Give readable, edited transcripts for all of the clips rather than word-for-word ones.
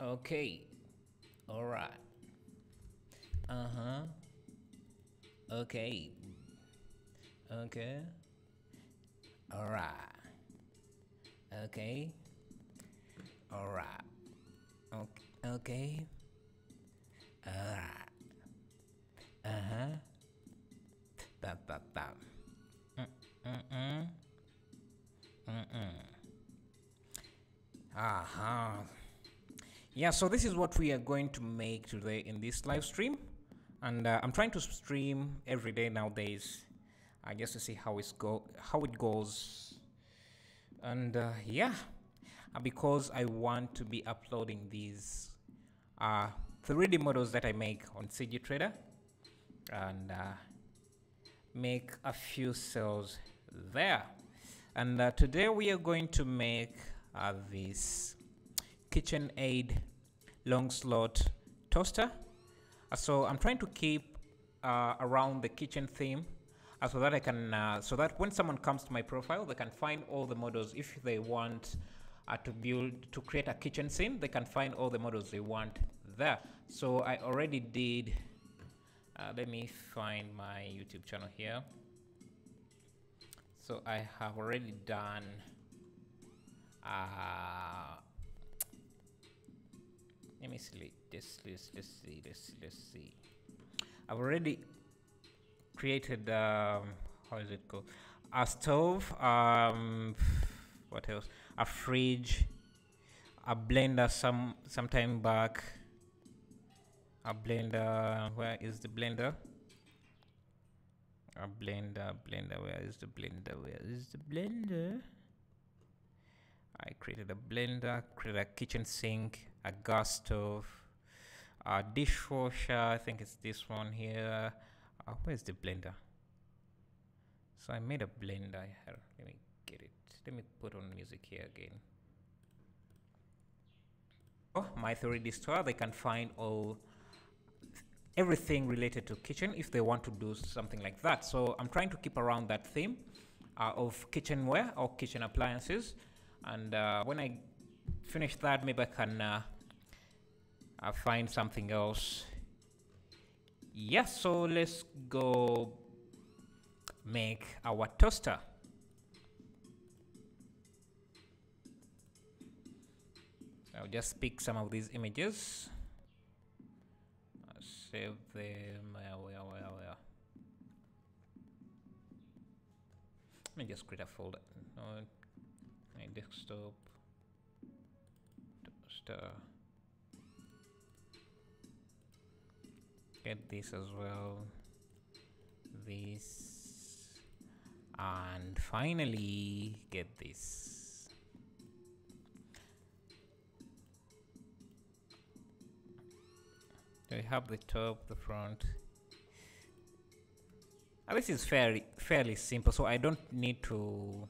Okay. All right. Uh-huh. Okay. Okay. All right. Okay. All right. Okay. All right. Uh-huh. Bam, bam, bam. Mm-mm. Mm-mm. Uh-huh. Yeah, so this is what we are going to make today in this live stream. And I'm trying to stream every day nowadays, just to see how it goes. And yeah, because I want to be uploading these 3D models that I make on CG Trader, and make a few cells there. And today we are going to make this KitchenAid long slot toaster. So I'm trying to keep around the kitchen theme, so that I can so that when someone comes to my profile, they can find all the models. If they want to create a kitchen scene, they can find all the models they want there. So I already did. Let me find my YouTube channel here. So I have already done. Let me see. Let's see. I've already created how is it called? A stove. What else? A fridge. A blender. Some time back. A blender. Where is the blender? A blender. Where is the blender? I created a blender, created a kitchen sink, a gas stove, a dishwasher. I think it's this one here. Where's the blender? So I made a blender here. Let me get it. Let me put on music here again. Oh, my 3D store. They can find everything related to kitchen if they want to do something like that. So I'm trying to keep around that theme of kitchenware or kitchen appliances. And when I finish that, maybe I can find something else. Yes, so let's go make our toaster. I'll just pick some of these images. I'll save them. Where? Let me just create a folder. No, my desktop. Toaster. Get this as well. This. And finally get this. We have the top, the front. This is fairly simple, so I don't need to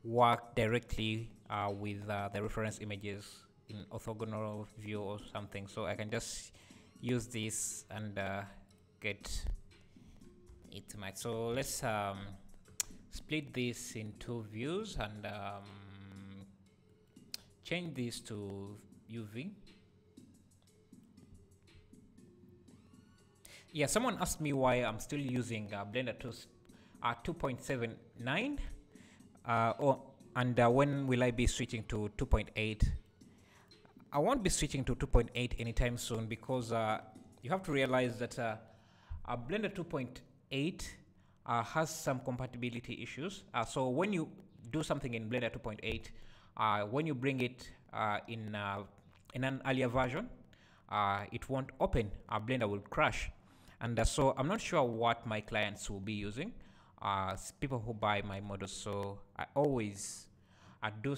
work directly with the reference images in orthogonal view or something. So I can just use this and get it to match. So let's split this in two views and change this to UV. Yeah, someone asked me why I'm still using Blender 2.79 and when will I be switching to 2.8. I won't be switching to 2.8 anytime soon, because you have to realize that Blender 2.8 has some compatibility issues. So when you do something in Blender 2.8, when you bring it in an earlier version, it won't open. Blender will crash. And so I'm not sure what my clients will be using, people who buy my models. So I always do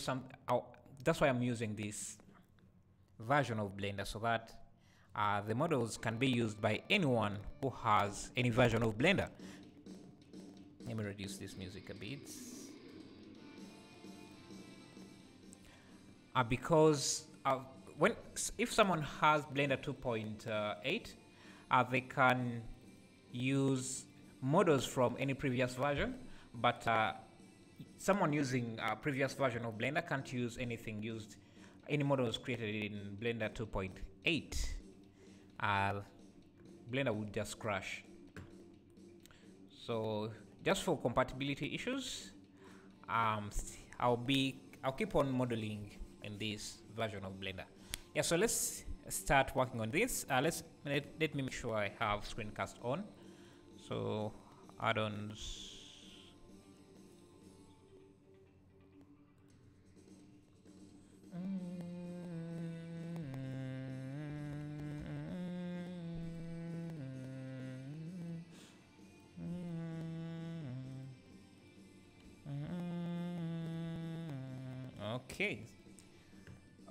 that's why I'm using this version of Blender, so that the models can be used by anyone who has any version of Blender. Let me reduce this music a bit. Because if someone has Blender 2.8, they can use models from any previous version, but someone using a previous version of Blender can't use anything used any model was created in Blender 2.8, Blender would just crash. So just for compatibility issues, I'll keep on modeling in this version of Blender. Yeah, so let's start working on this. Let me make sure I have screencast on. So add-ons.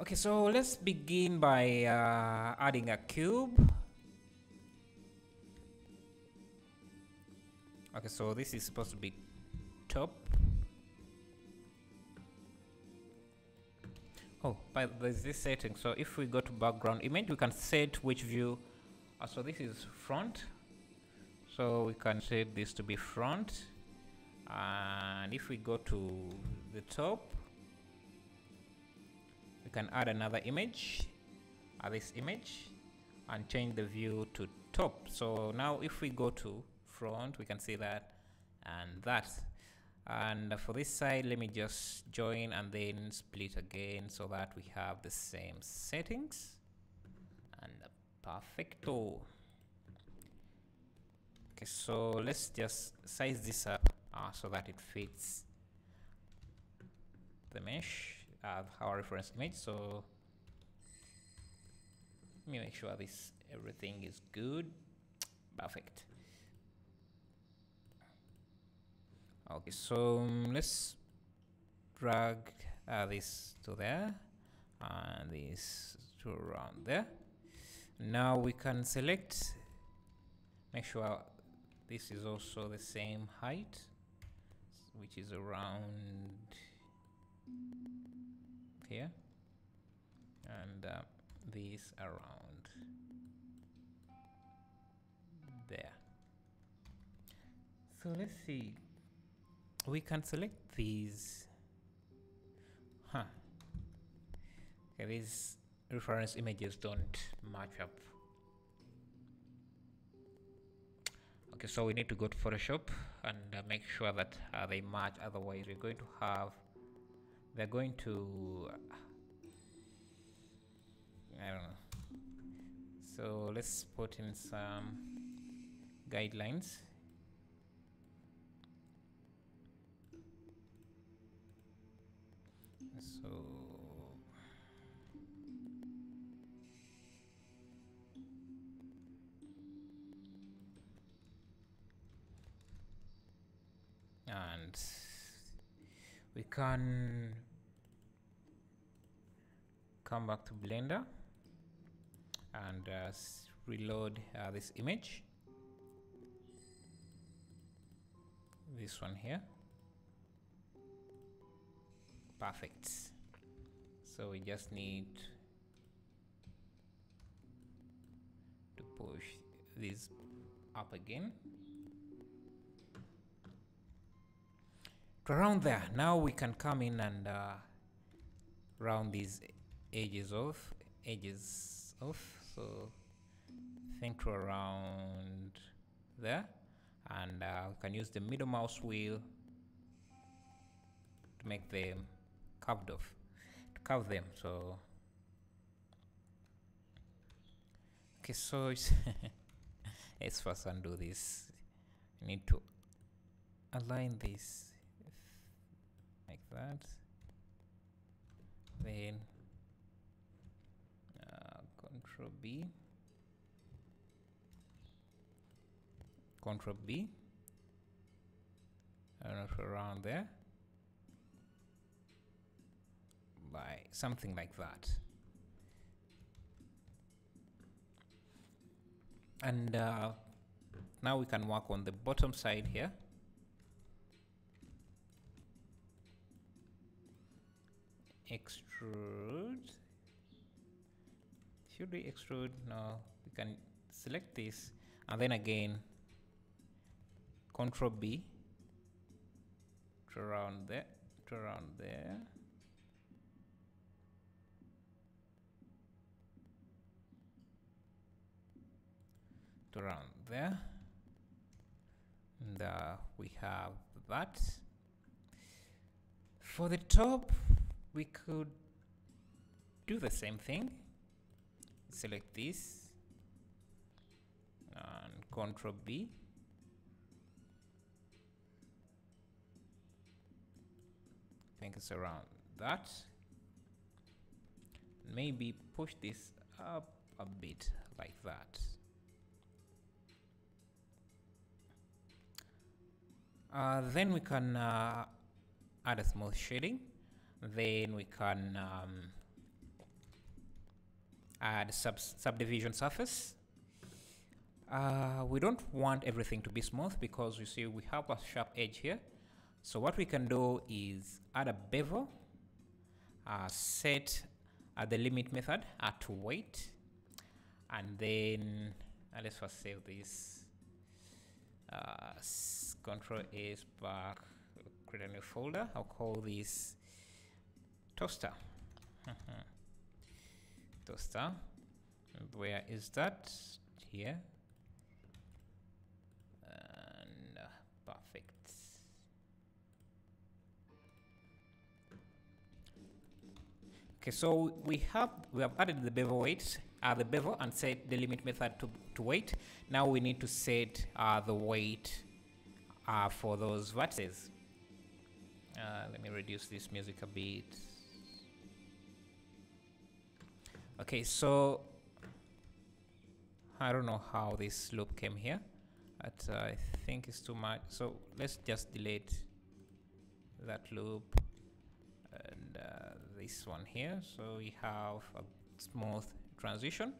Okay, so let's begin by adding a cube. Okay, so this is supposed to be top. Oh, but there's this setting. So if we go to background image, we can set which view. So this is front. So we can set this to be front. And if we go to the top, we can add another image, this image, and change the view to top. So now if we go to front, we can see that and that. And for this side, let me just join and then split again so that we have the same settings. And perfecto. Okay, so let's just size this up so that it fits the mesh, our reference image. So let me make sure everything is good. Perfect. Okay, so let's drag this to there and this to around there. Now we can select, make sure this is also the same height, which is around here, and this around there. So let's see. We can select these. Okay, these reference images don't match up. Okay, so we need to go to Photoshop and make sure that they match. Otherwise, they're going to I don't know. So let's put in some guidelines. So and we can come back to Blender and reload this image, this one here. Perfect. So we just need to push this up again to around there. Now we can come in and round these edges off. So think to around there, and we can use the middle mouse wheel to make them curved off, to curve them. So okay, so let's first undo this. I need to align this like that, then Control B, Control B, and around there, by something like that. And now we can work on the bottom side here. Extrude. Should we extrude? No, we can select this and then again Control B to around there, to around there. to around there, and we have that. For the top, we could do the same thing. Select this and Control B. I think it's around that. Maybe push this up a bit like that. Then we can add a smooth shading. Then we can add subdivision surface. We don't want everything to be smooth because you see we have a sharp edge here. So what we can do is add a bevel, set the limit method to weight, and then let's first save this. Control S back, create a new folder. I'll call this toaster. Toaster. And where is that? Here. And perfect. Okay, so we have added the bevel weight, the bevel, and set the limit method to weight. Now we need to set the weight for those vertices. Let me reduce this music a bit. Okay, so I don't know how this loop came here, but I think it's too much. So let's just delete that loop and this one here. So we have a smooth transition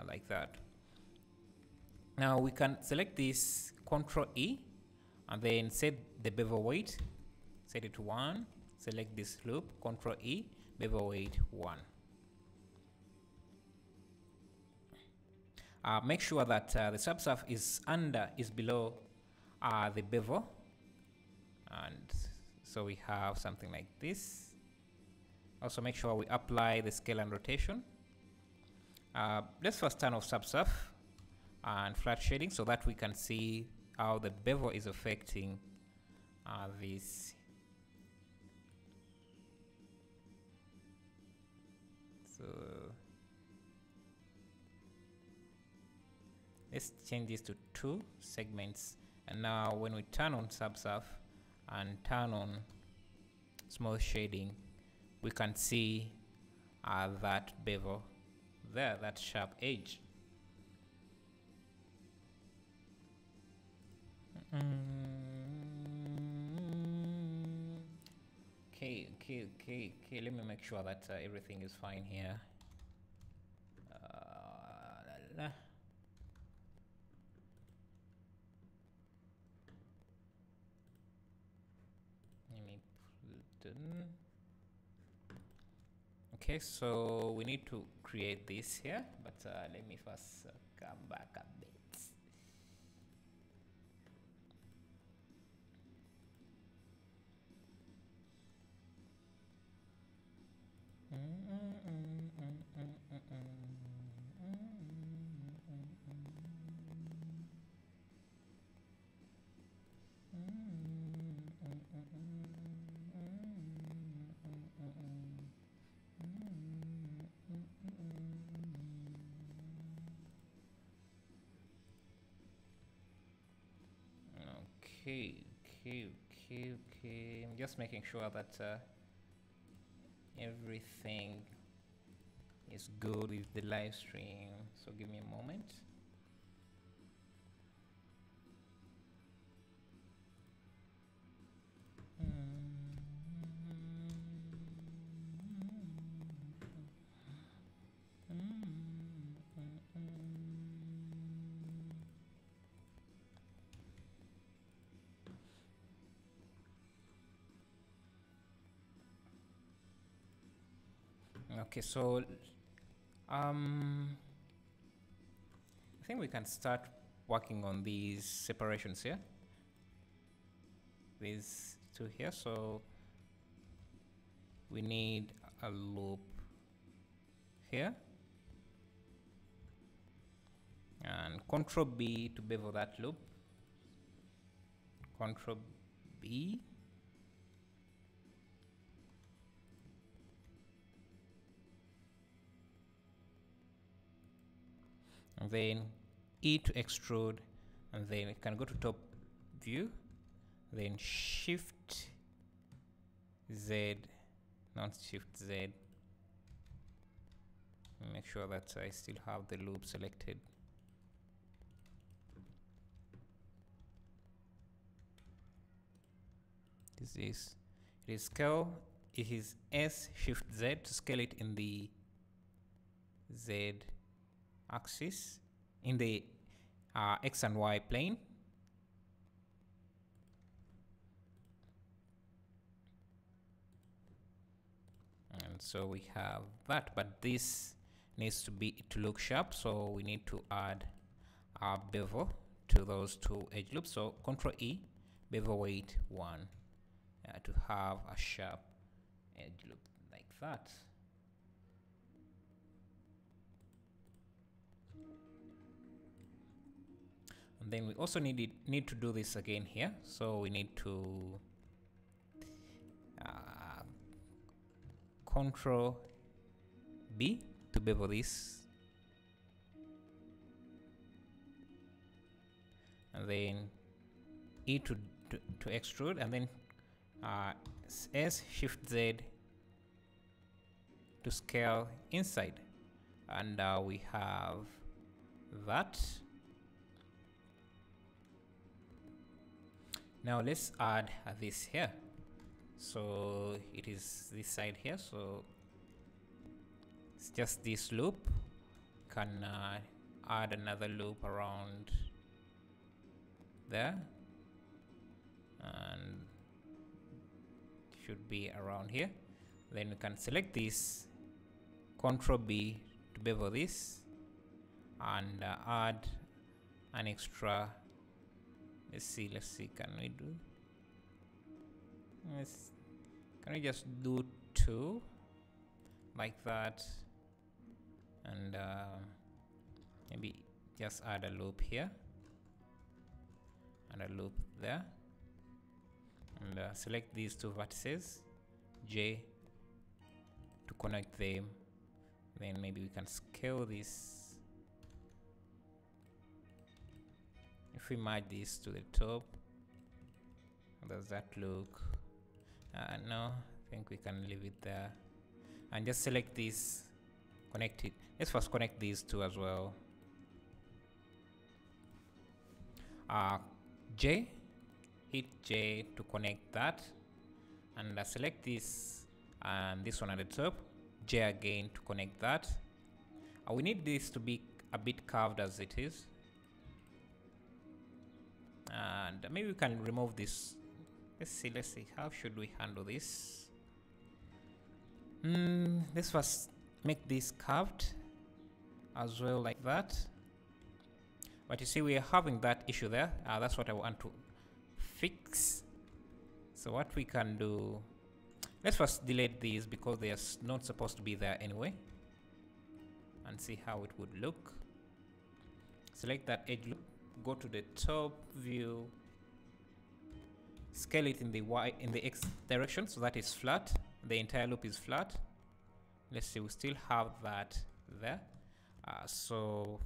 like that. Now we can select this, Control E, and then set the bevel weight, set it to 1. Select this loop, Control E, bevel weight 1. Make sure that the subsurf is below the bevel, and so we have something like this. Also make sure we apply the scale and rotation. Let's first turn off subsurf and flat shading so that we can see how the bevel is affecting this. So let's change this to 2 segments, and now when we turn on subsurf and turn on smooth shading, we can see that bevel there, that sharp edge. Okay. Let me make sure that everything is fine here. Let me put it in. Okay, so we need to create this here, but let me first come back a bit. Okay. I'm just making sure that everything is good with the live stream. So give me a moment. Okay, so I think we can start working on these separations here. These two here. So we need a loop here, and Control B to bevel that loop. Control B. And then E to extrude, and then you can go to top view, then Shift Z, not Shift Z. Make sure that I still have the loop selected. It is scale. It is S Shift Z to scale it in the Z axis, in the X and Y plane. And so we have that, but this needs to look sharp, so we need to add our bevel to those two edge loops. So Control E, bevel weight 1, to have a sharp edge loop like that. And then we also need to do this again here. So we need to Control B to bevel this, and then E to extrude, and then S Shift Z to scale inside, and we have that. Now let's add this here. So it is this side here, so it's just this loop. Can add another loop around there, and should be around here. Then we can select this, Control B to bevel this, and add an extra. Let's see, can we do? Yes. Can we just do 2 like that, and maybe just add a loop here and a loop there, and select these 2 vertices, J, to connect them. Then maybe we can scale this. If we merge this to the top, does that look? No, I think we can leave it there, and just select this, connect it. Let's first connect these 2 as well. J, hit J to connect that, and select this and this one at the top, J again to connect that. We need this to be a bit curved as it is, and maybe we can remove this. Let's see, how should we handle this? Let's first make this curved as well, like that. But you see, we are having that issue there. That's what I want to fix. So what we can do, let's first delete these because they are not supposed to be there anyway, and see how it would look. Select that edge loop, go to the top view, scale it in the Y, in the X direction, so that is flat. The entire loop is flat. Let's see, we still have that there. So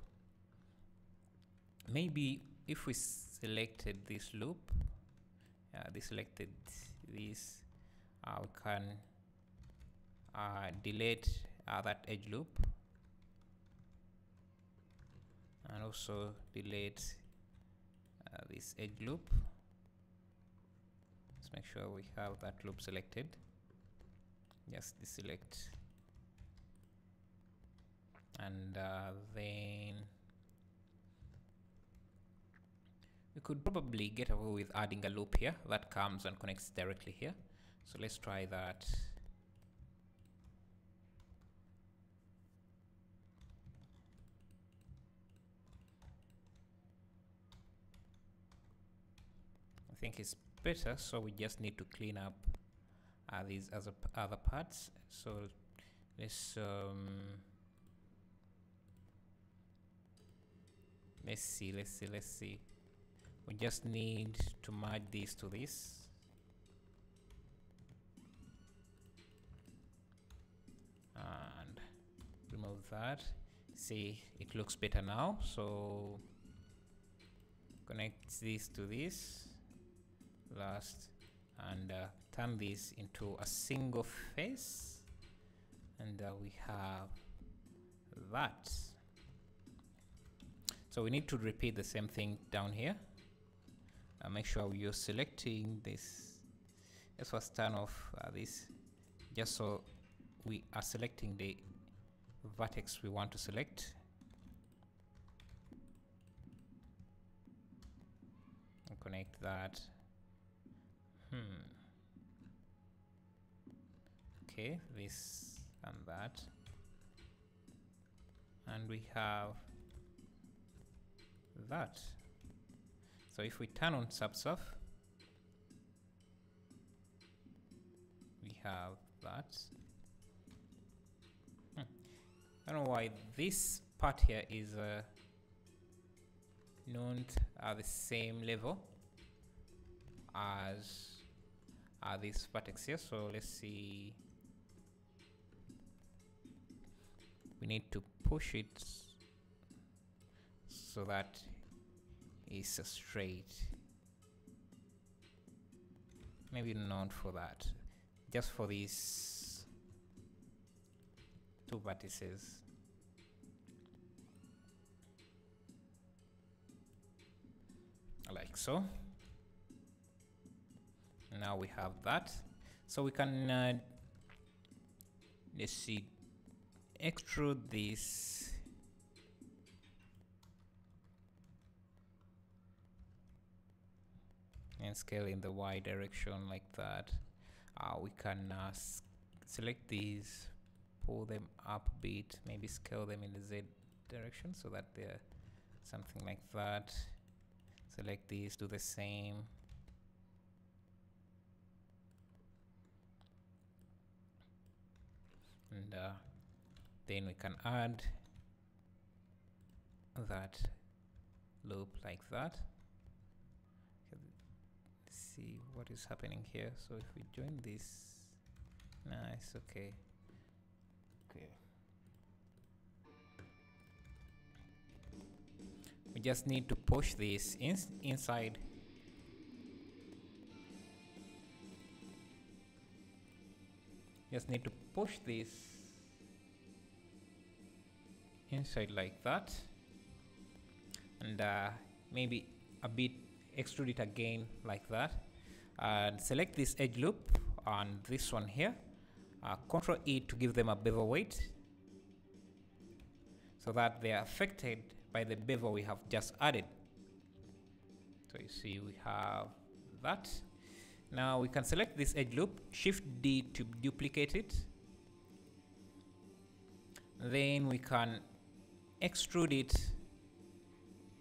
maybe if we selected this loop, deselected this, we can delete that edge loop, and also delete this edge loop. Let's make sure we have that loop selected. Just deselect, and then we could probably get away with adding a loop here that comes and connects directly here. So let's try that. I think it's better, so we just need to clean up these other parts. So let's Let's see. We just need to merge this to this. And remove that. See, it looks better now. So connect this to this last, and turn this into a single face, and we have that. So we need to repeat the same thing down here. Make sure you're selecting this. Let's first turn off this, just so we are selecting the vertex we want to select. And connect that. Okay, this and that. And we have that. So if we turn on Subsurf, we have that. I don't know why this part here is not at the same level as this vertex here. So let's see. We need to push it so that it's straight. Maybe not for that, just for these two vertices. Like so. Now we have that. So we can let's see, extrude this and scale in the Y direction like that. We can select these, pull them up a bit, maybe scale them in the Z direction so that they're something like that. Select these, do the same. And then we can add that loop like that. Let's see what is happening here. So if we join this, nice, okay. We just need to push this inside. Just need to push this inside like that, and maybe a bit extrude it again like that, and select this edge loop on this one here. Control E to give them a bevel weight so that they are affected by the bevel we have just added. So you see we have that. Now we can select this edge loop, Shift D to duplicate it. Then we can extrude it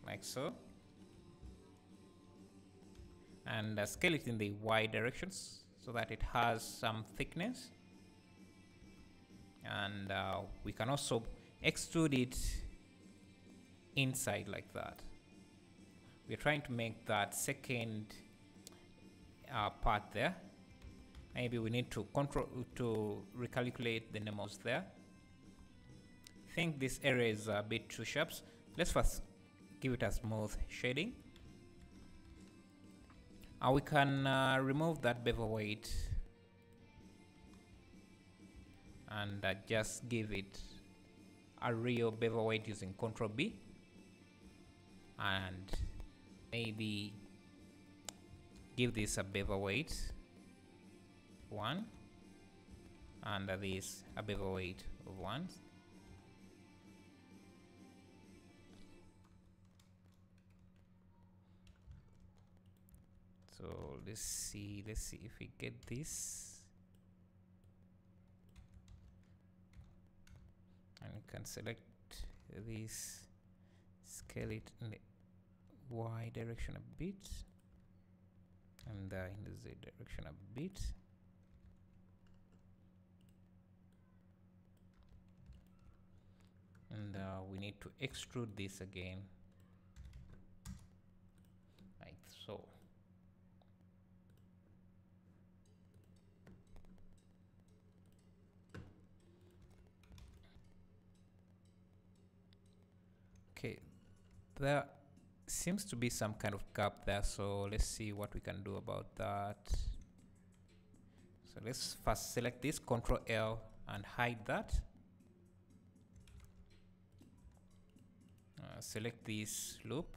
like so, and scale it in the Y directions so that it has some thickness. And we can also extrude it inside like that. We're trying to make that second part there. Maybe we need to recalculate the numbers there. I think this area is a bit too sharp. Let's first give it a smooth shading. We can remove that bevel weight and just give it a real bevel weight using Ctrl B, and maybe give this a bevel weight 1, and this a bevel weight of 1. So let's see if we get this, and we can select this, scale it in the Y direction a bit, and in the Z direction a bit. And we need to extrude this again so. Okay, there seems to be some kind of gap there, so let's see what we can do about that. So let's first select this, Control L, and hide that. Select this loop.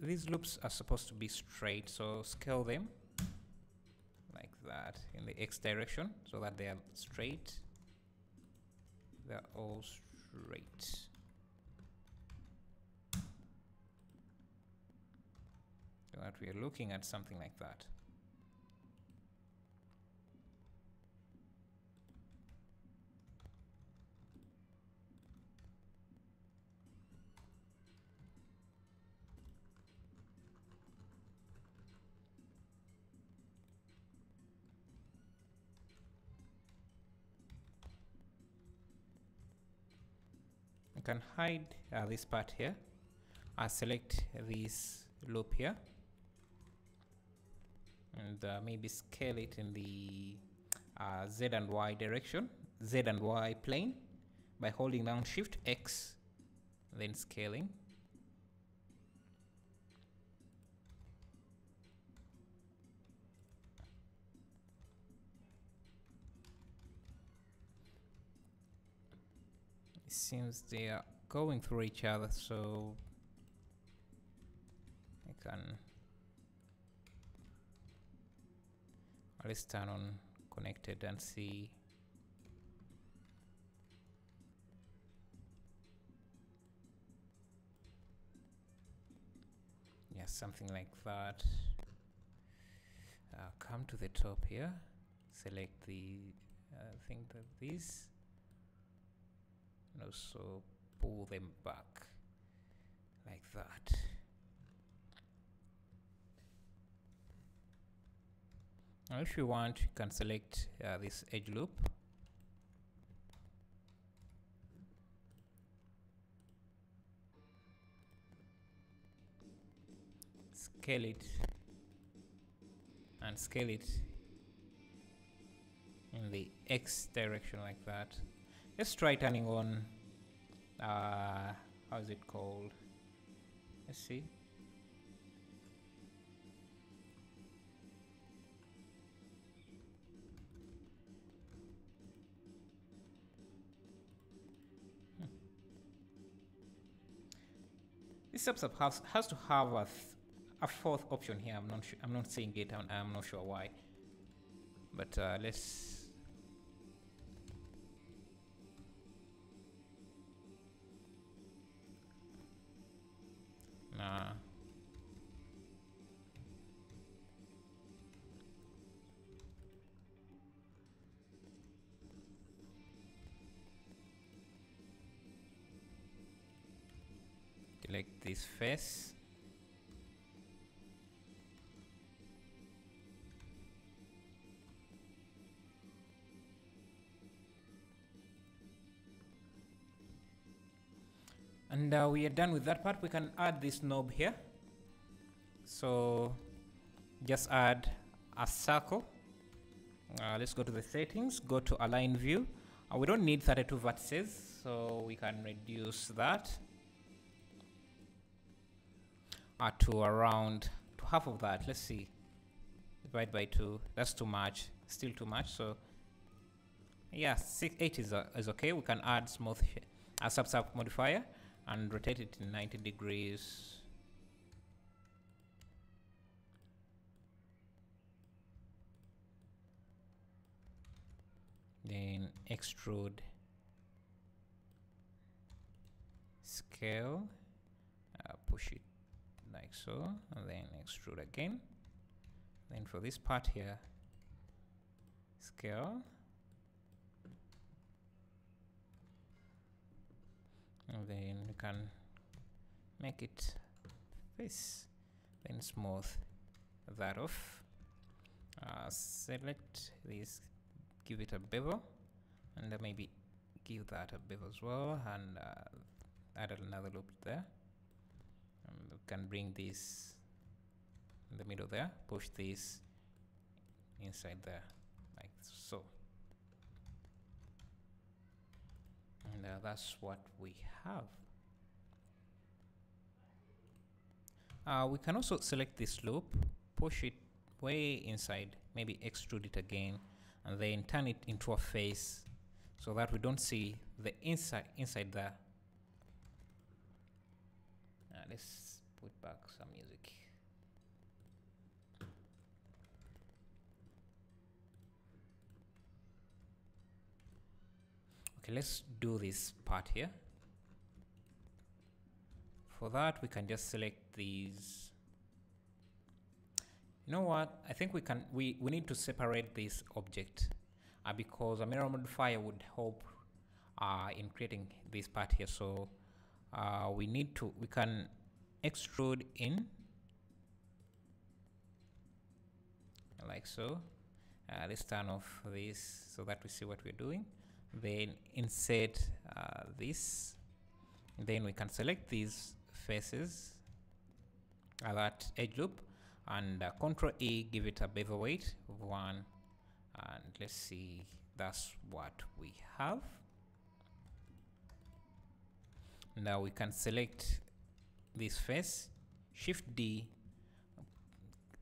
These loops are supposed to be straight, so scale them like that in the X direction so that they are straight. They're all straight. So that we are looking at something like that. Can hide this part here. I select this loop here and maybe scale it in the Z and Y direction, Z and Y plane, by holding down Shift X, then scaling. Seems they are going through each other, so I can let's turn on connected and see. Yeah, something like that. Come to the top here, select the thing that this, and also pull them back like that. Now if you want, you can select this edge loop, scale it and scale it in the X direction like that. Let's try turning on how is it called? Let's see. This Subsurf has to have a fourth option here. I'm not sure. I'm not seeing it. I'm not sure why. But let's. Select this face. And we are done with that part. We can add this knob here. So just add a circle. Let's go to the settings, go to align view. We don't need 32 vertices, so we can reduce that to around to half of that. Let's see, divide by 2. That's too much, still too much. So yeah, 8 is okay. We can add smooth a Subsurf modifier and rotate it in 90 degrees. Then extrude, scale, push it like so, and then extrude again. Then for this part here, scale, and then you can make it this, then smooth that off. Select this, give it a bevel, and maybe give that a bevel as well, and add another loop there. We can bring this in the middle there, push this inside there, like so. And that's what we have. We can also select this loop, push it way inside, maybe extrude it again, and then turn it into a face so that we don't see the inside there. Let's put back some music. Okay, let's do this part here. For that, we can just select these. You know what? I think we need to separate this object because a mirror modifier would help in creating this part here. So we can extrude in like so. Let's turn off this so that we see what we're doing. Then insert this. Then we can select these faces, that edge loop, and Control E, give it a bevel weight of 1, and let's see, that's what we have. Now we can select this face, Shift D,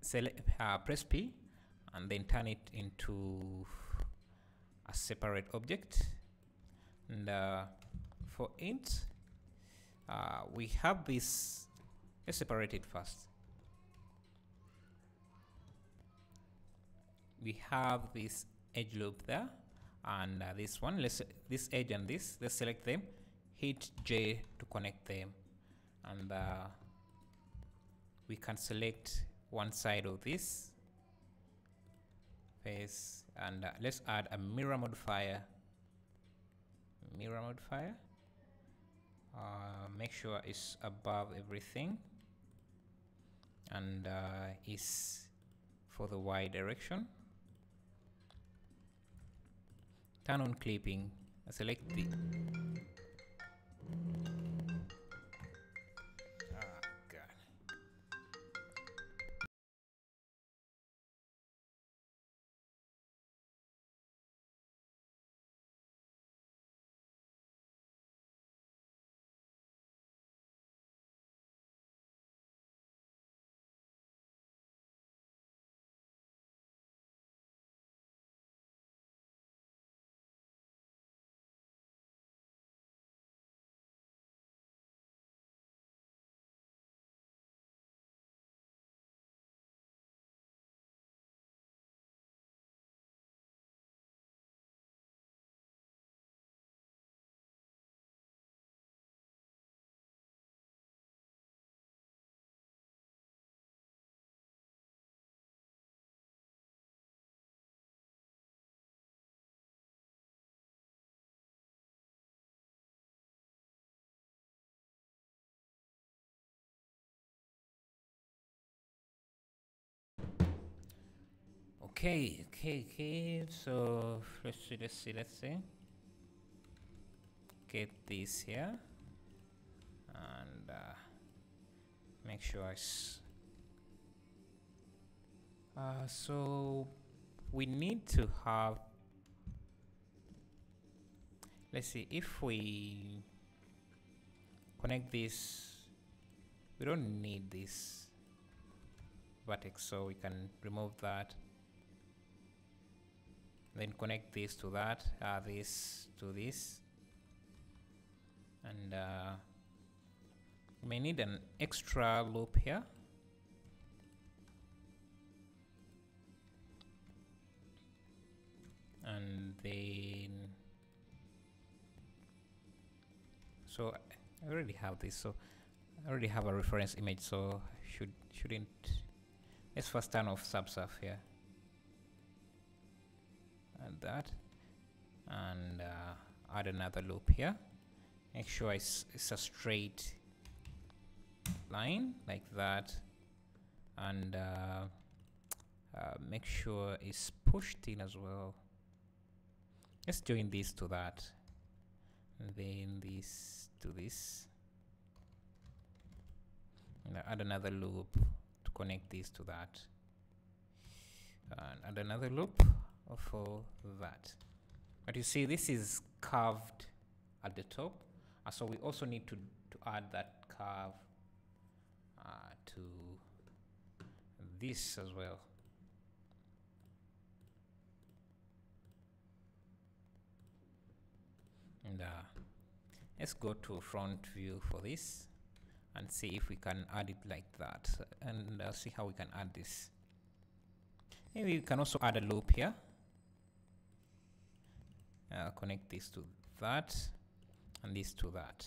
select, press P, and then turn it into a separate object. And for it, we have this. Let's separate it first. We have this edge loop there, and this one. This edge and this. Let's select them. Hit J to connect them, and we can select one side of this face, and let's add a mirror modifier. Make sure it's above everything, and is for the Y direction. Turn on clipping. Select the Okay. So let's see. Get this here, and make sure it's. So we need to have. Let's see if we connect this. We don't need this vertex, so we can remove that. Then connect this to that, this to this, and we may need an extra loop here. And then, so I already have this, so I already have a reference image, so shouldn't. Let's first turn off Subsurf here. And that, and add another loop here. Make sure it's a straight line like that, and make sure it's pushed in as well. Let's join this to that, and then this to this. and add another loop to connect this to that, and add another loop for that. But you see, this is curved at the top, so we also need to add that curve to this as well. And let's go to front view for this and see if we can add it like that, and see how we can add this. Maybe we can also add a loop here. Connect this to that and this to that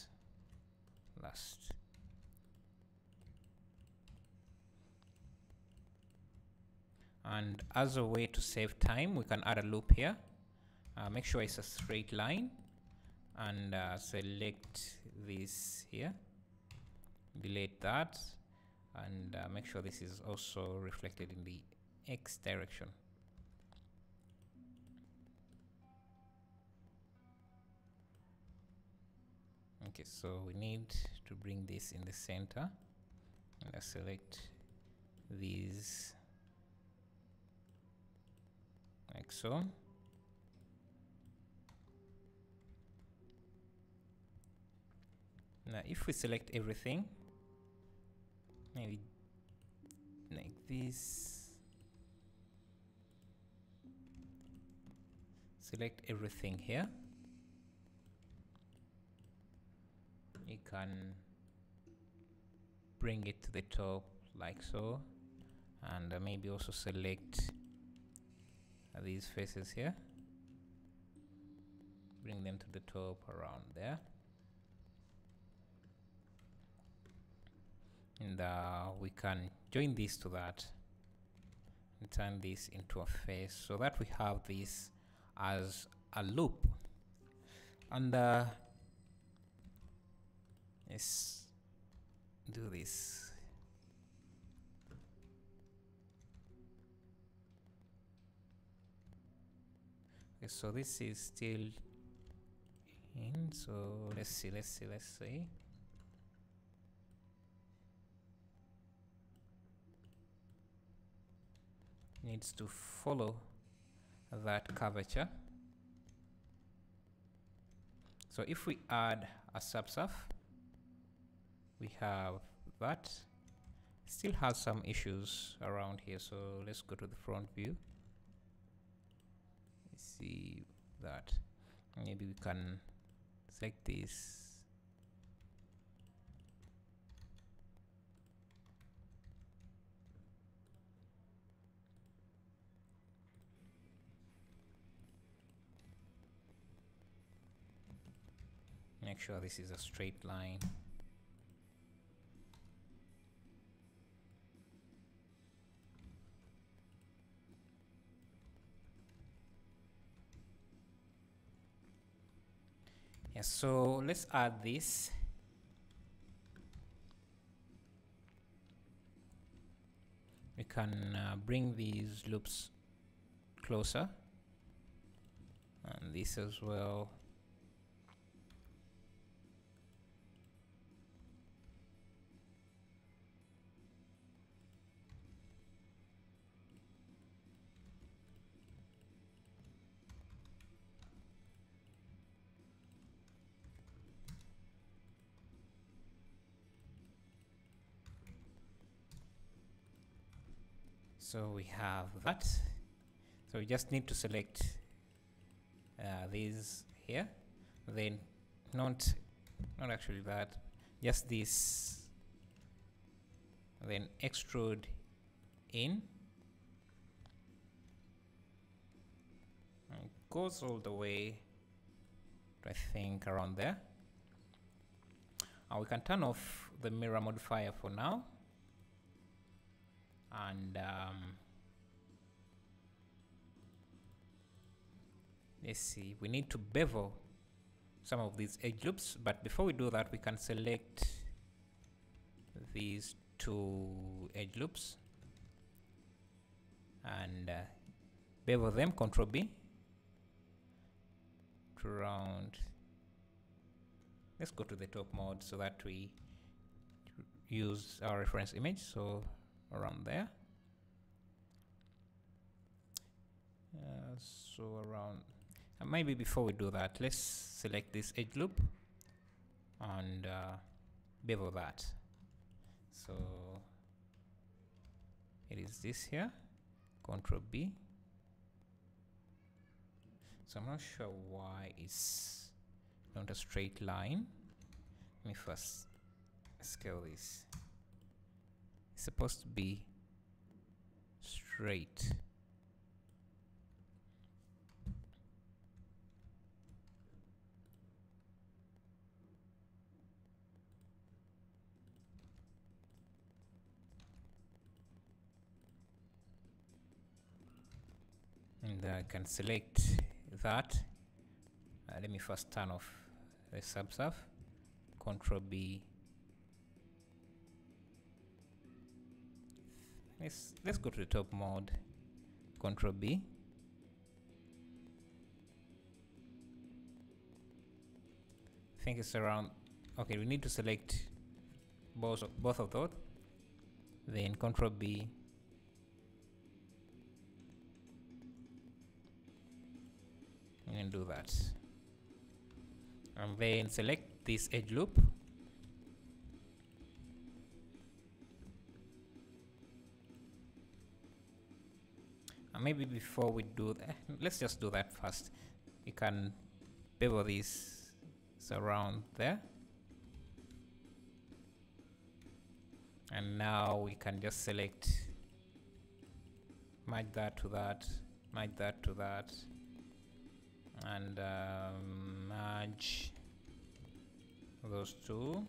last. And as a way to save time, we can add a loop here. Make sure it's a straight line, and select this here, delete that, and make sure this is also reflected in the X direction. Okay, so we need to bring this in the center, and select these like so. Now if we select everything, maybe like this, select everything here, you can bring it to the top like so, and maybe also select these faces here, bring them to the top around there, and we can join this to that and turn this into a face, so that we have this as a loop. And let's do this. Okay, so this is still in, so let's see. Needs to follow that curvature. So if we add a subsurf, we have that. Still has some issues around here, so let's go to the front view. See that. Maybe we can select this. Make sure this is a straight line. Yes, so let's add this. We can bring these loops closer, and this as well. So we have that. So we just need to select these here, then not actually that, just this, then extrude in. And it goes all the way to, I think, around there. We can turn off the mirror modifier for now. And let's see, we need to bevel some of these edge loops, but before we do that, we can select these two edge loops and bevel them, Ctrl B to round. Let's go to the top mode so that we use our reference image, so around there. So around, maybe before we do that, let's select this edge loop and bevel that. So it is this here, Control B. So I'm not sure why it's not a straight line. Let me first scale this. It's supposed to be straight. And I can select that. Let me first turn off the Subsurf. Control B. Let's go to the top mode. Control B. I think it's around. Okay, we need to select both of those. Then Control B. And do that, and then select this edge loop, and maybe before we do that, let's just do that first. We can bevel this around there, and now we can just select, merge that to that, merge that to that, and merge those two,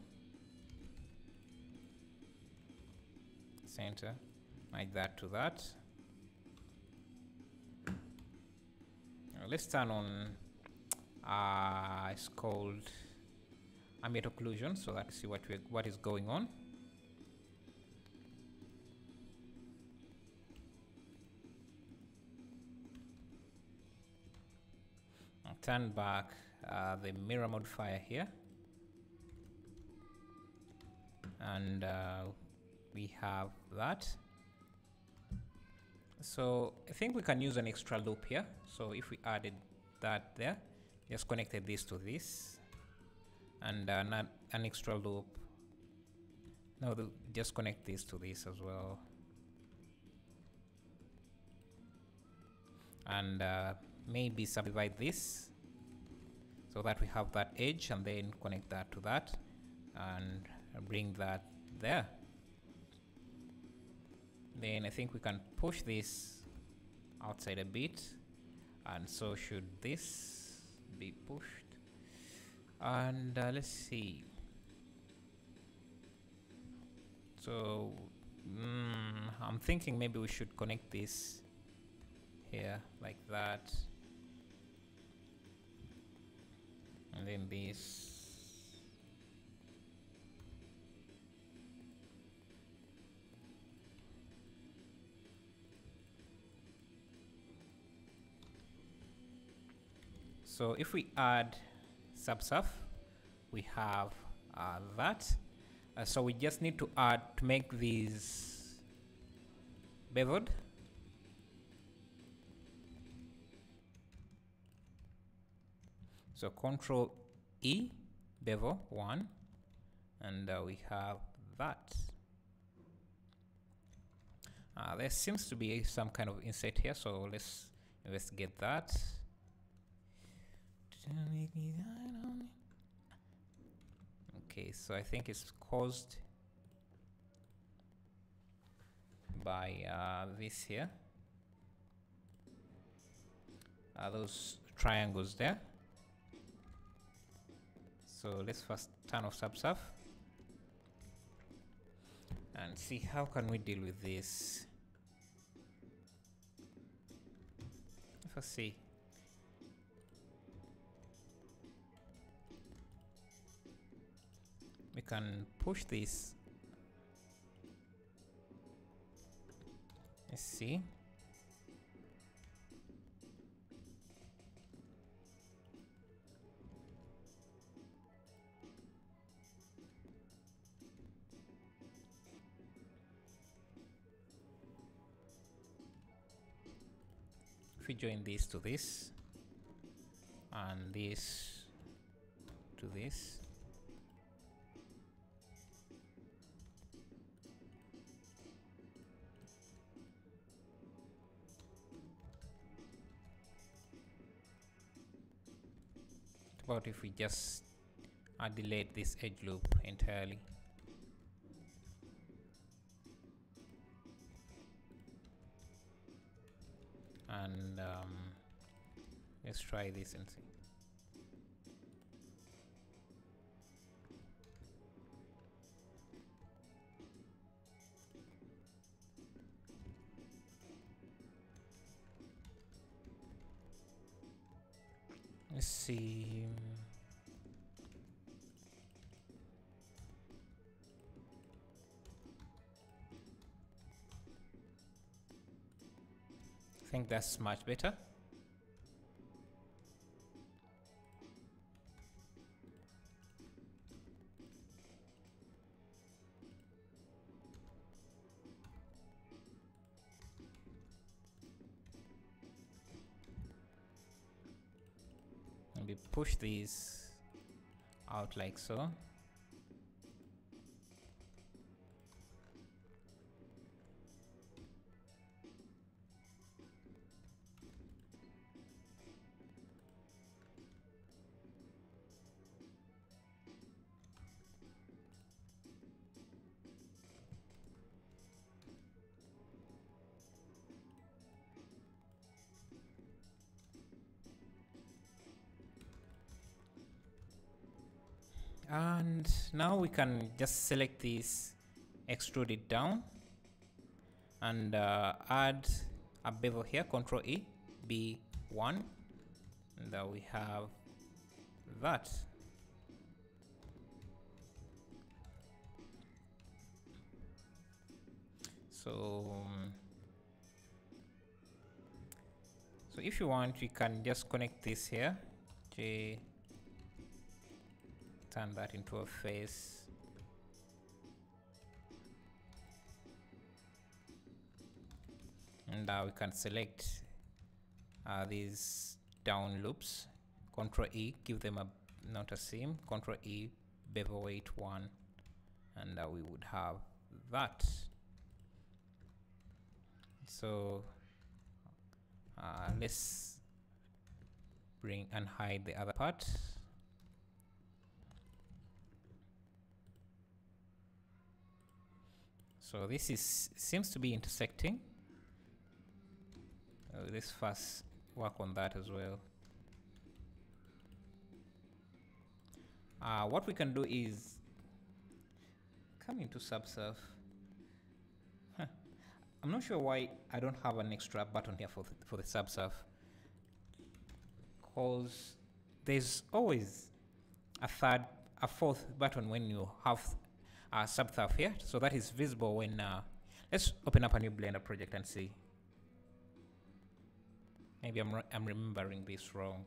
center, merge that to that. Let's turn on it's called ambient occlusion, so that we see what is going on. Turn back the mirror modifier here, and we have that. So I think we can use an extra loop here. So if we added that there, just connected this to this, and not an extra loop. No, just connect this to this as well, and maybe subdivide this so that we have that edge, and then connect that to that and bring that there. Then I think we can push this outside a bit, and so should this be pushed. And let's see. So I'm thinking maybe we should connect this here like that, and then this. So if we add Subsurf, we have that. So we just need to add to make these beveled. So Control E, bevel 1, and we have that. There seems to be some kind of inset here, so let's investigate that. Okay, so I think it's caused by this here, those triangles there. So let's first turn off Subsurf and see how can we deal with this. Let's see. We can push this. Let's see. if we join this to this and this to this, what about if we just delete this edge loop entirely? And let's try this and see. Let's see. I think that's much better. Maybe push these out like so. And now we can just select this, extrude it down, and add a bevel here, Control E, B1, and we have that. So if you want, you can just connect this here, J, turn that into a face. And now we can select these down loops, Control E, give them a not a seam, Control E, bevel weight 1, and we would have that. So let's bring and hide the other part. So this seems to be intersecting. Let's first work on that as well. What we can do is come into Subsurf. I'm not sure why I don't have an extra button here for the Subsurf, because there's always a fourth button when you have Subsurf here, so that is visible when let's open up a new Blender project and see. Maybe I'm remembering this wrong.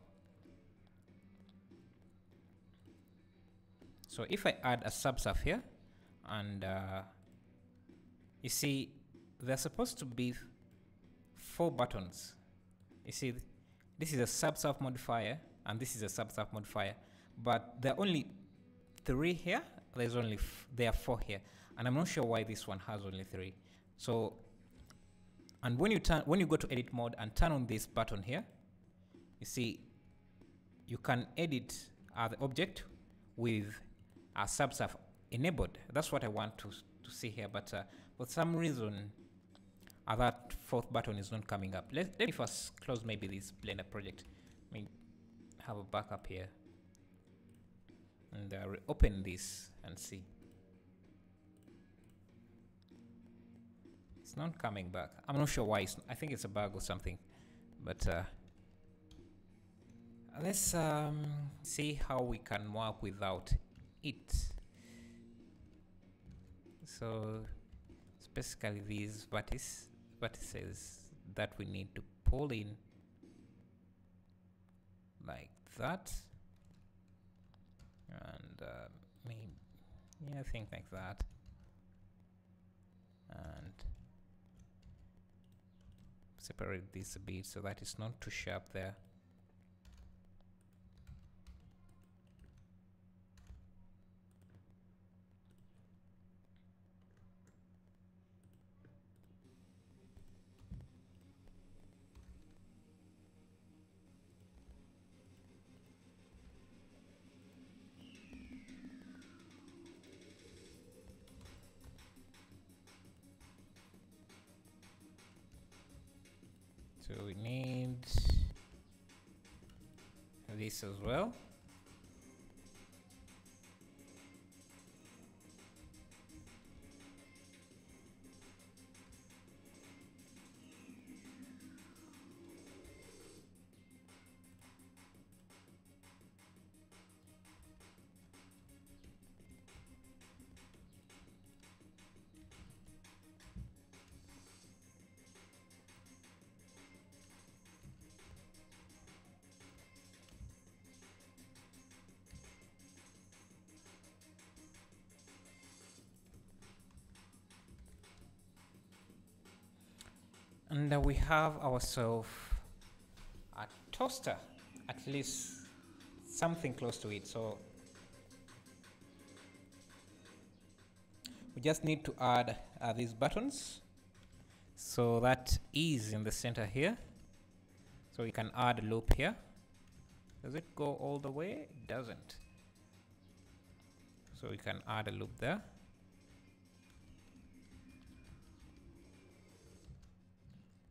So if I add a Subsurf here, and you see there's supposed to be 4 buttons. You see this is a Subsurf modifier and this is a Subsurf modifier, but there are only 3 here. There's only there are 4 here, and I'm not sure why this one has only 3. So, and when you go to edit mode and turn on this button here, you see you can edit the object with a Subsurf enabled. That's what I want to see here, but for some reason that 4th button is not coming up. Let me first close maybe this Blender project. Let me have a backup here and reopen this and see. It's not coming back. I'm not sure why. I think it's a bug or something, but let's see how we can work without it. So it's basically these vertices that we need to pull in like that, and I think like that, and separate this a bit so that it's not too sharp there. So we need this as well. And we have ourselves a toaster, at least something close to it. So we just need to add these buttons. So that is in the center here. So you can add a loop here. Does it go all the way? It doesn't. So you can add a loop there.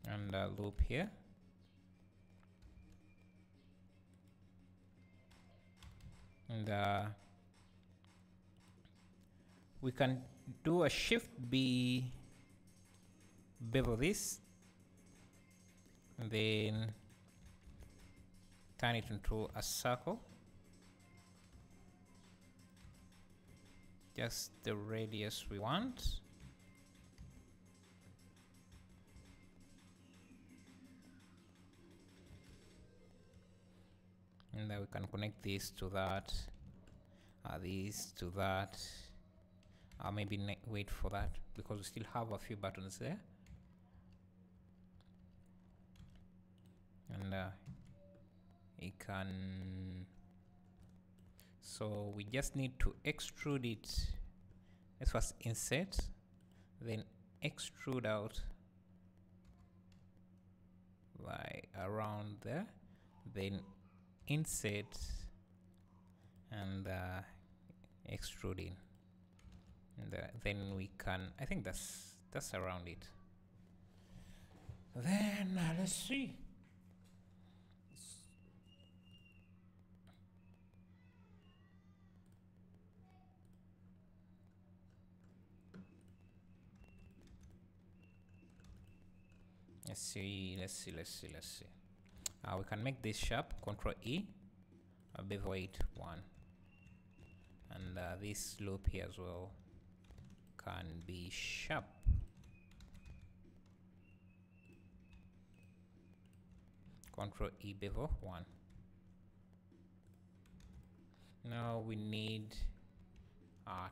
And a loop here. And we can do a shift B, bevel this, and then turn it into a circle. Just the radius we want. And then we can connect this to that, this to that. Maybe wait for that because we still have a few buttons there. And it can. So we just need to extrude it. Let's first insert, then extrude out like around there, then insert and extrude in, and then we can, I think that's around it. Then let's see. Let's see. We can make this sharp. Control E, bevel weight 1, and this loop here as well can be sharp. Control E, bevel 1. Now we need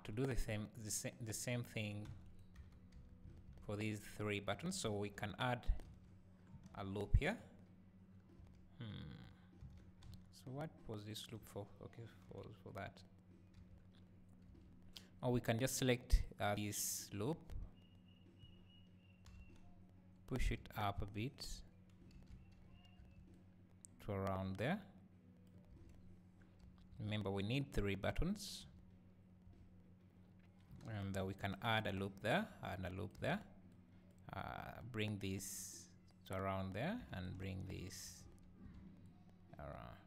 to do the same thing for these 3 buttons. So we can add a loop here. So what was this loop for? Okay, for that. Or we can just select this loop, push it up a bit to around there. Remember, we need 3 buttons, and we can add a loop there, bring this to around there, and bring this around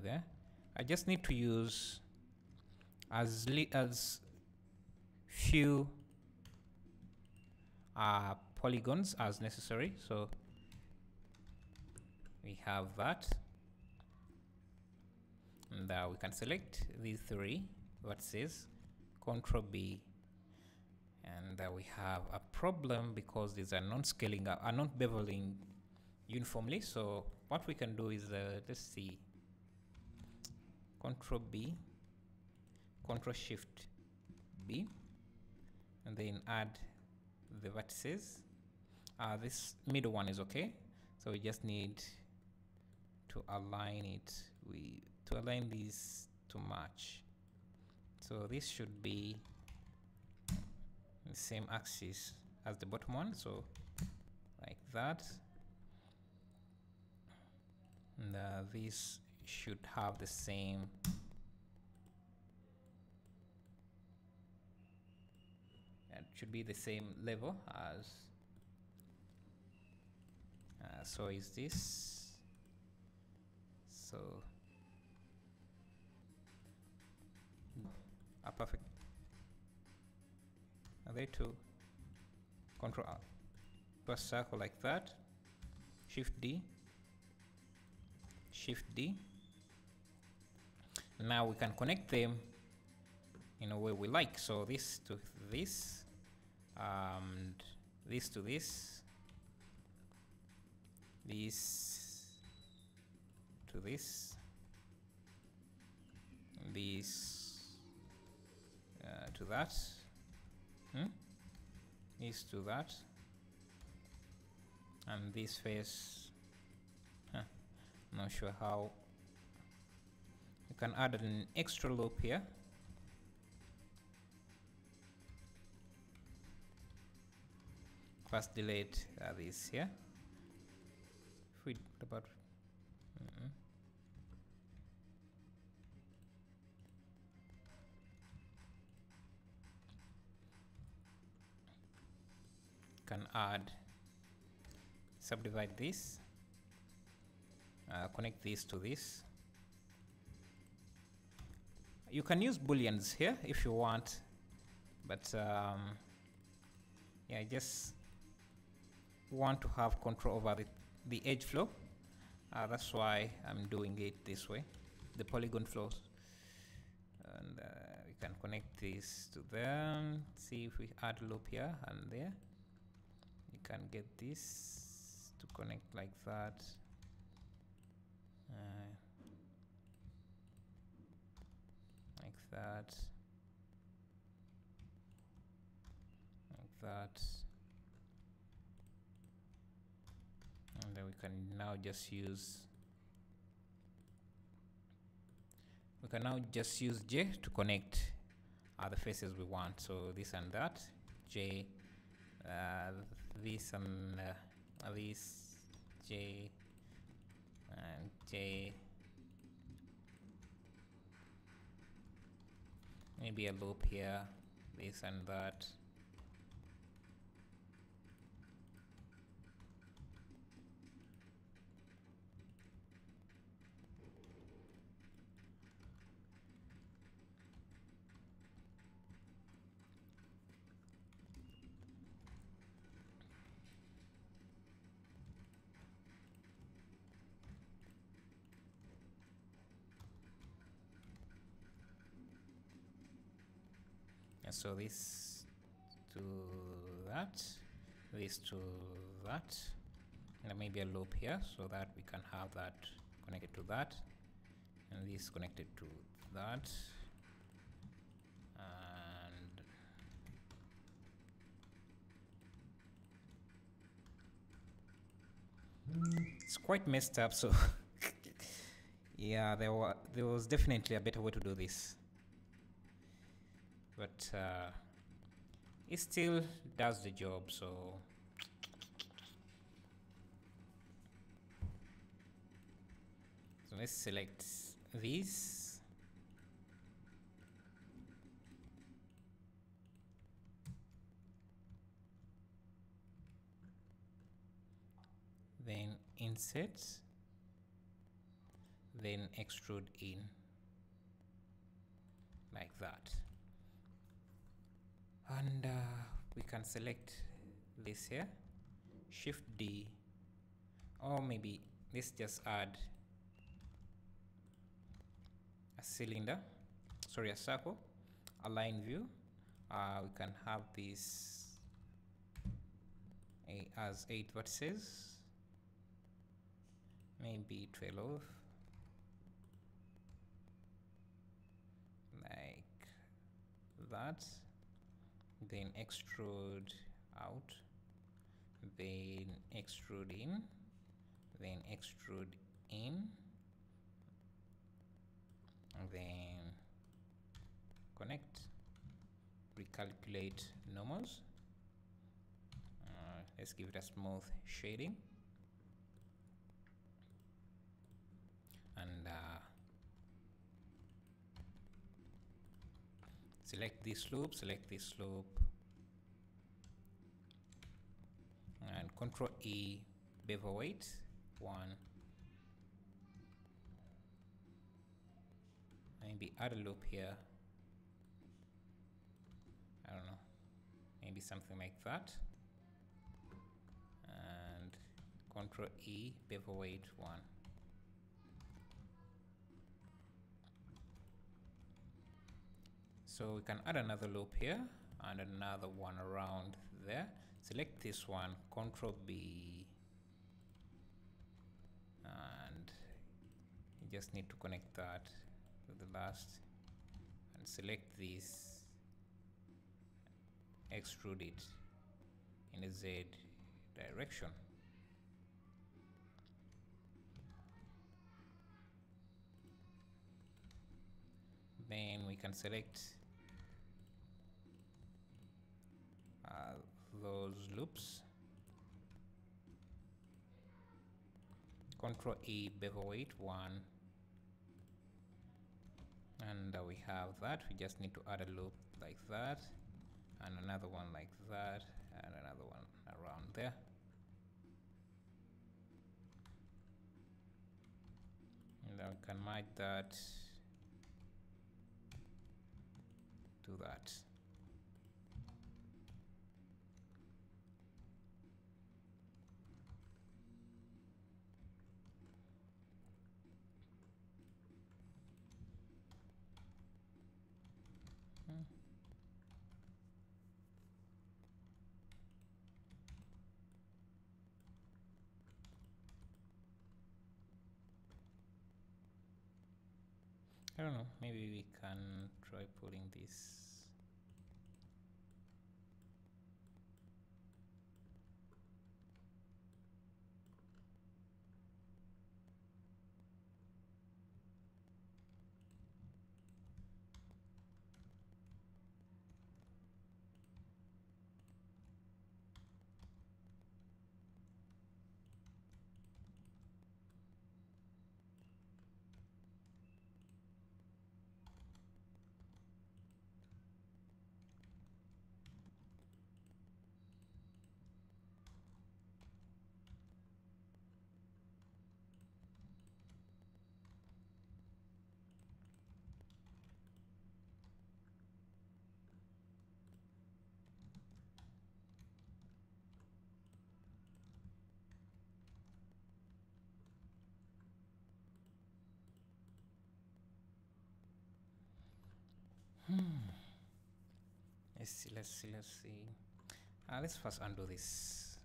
there. I just need to use as few polygons as necessary. So we have that, and we can select these 3 vertices, Control B, and we have a problem because these are not scaling up, are not beveling uniformly. So what we can do is let's see, Control B, Control Shift B, and then add the vertices. This middle one is okay, so we just need to align it. To align these to match. So this should be the same axis as the bottom one, so like that. And this should have the same should be the same level as so is this, so perfect. Are they two? Control R to a circle like that, Shift D, Shift D. Now we can connect them in a way we like. So this to this, and this to this, this to this, this to that, this to that, and this face. Not sure how. You can add an extra loop here. First delete this here. If we about can add, subdivide this, connect this to this. You can use booleans here if you want, but yeah, I just want to have control over the edge flow. That's why I'm doing it this way, the polygon flows. And we can connect this to them. See if we add loop here and there. You can get this to connect like that. Like that. Like that. And then we can now just use J to connect the faces we want. So this and that, J, this and this, J and J. Maybe a loop here, this and that. So this to that, this to that, and maybe a loop here so that we can have that connected to that, and this connected to that, and it's quite messed up. So yeah, there was definitely a better way to do this. But it still does the job, so let's select these. Then insert, then extrude in like that. And we can select this here, Shift D, or maybe let's just add a cylinder, sorry, a circle, align view. We can have this as 8 vertices, maybe 12, like that. Then extrude out then extrude in, then extrude in, and then connect, recalculate normals. Let's give it a smooth shading, and select this loop, and Control E, bevel weight 1, maybe add a loop here, I don't know, maybe something like that, and Control E, bevel weight 1. So we can add another loop here and another one around there. Select this one, Control B, and you just need to connect that to the last, and select this, extrude it in a Z direction. Then we can select those loops, Control E, bevel weight 1, and we have that. We just need to add a loop like that, and another one like that, and another one around there. And then we can merge that to that. I don't know, maybe we can try pulling this. Let's see. Let's first undo this.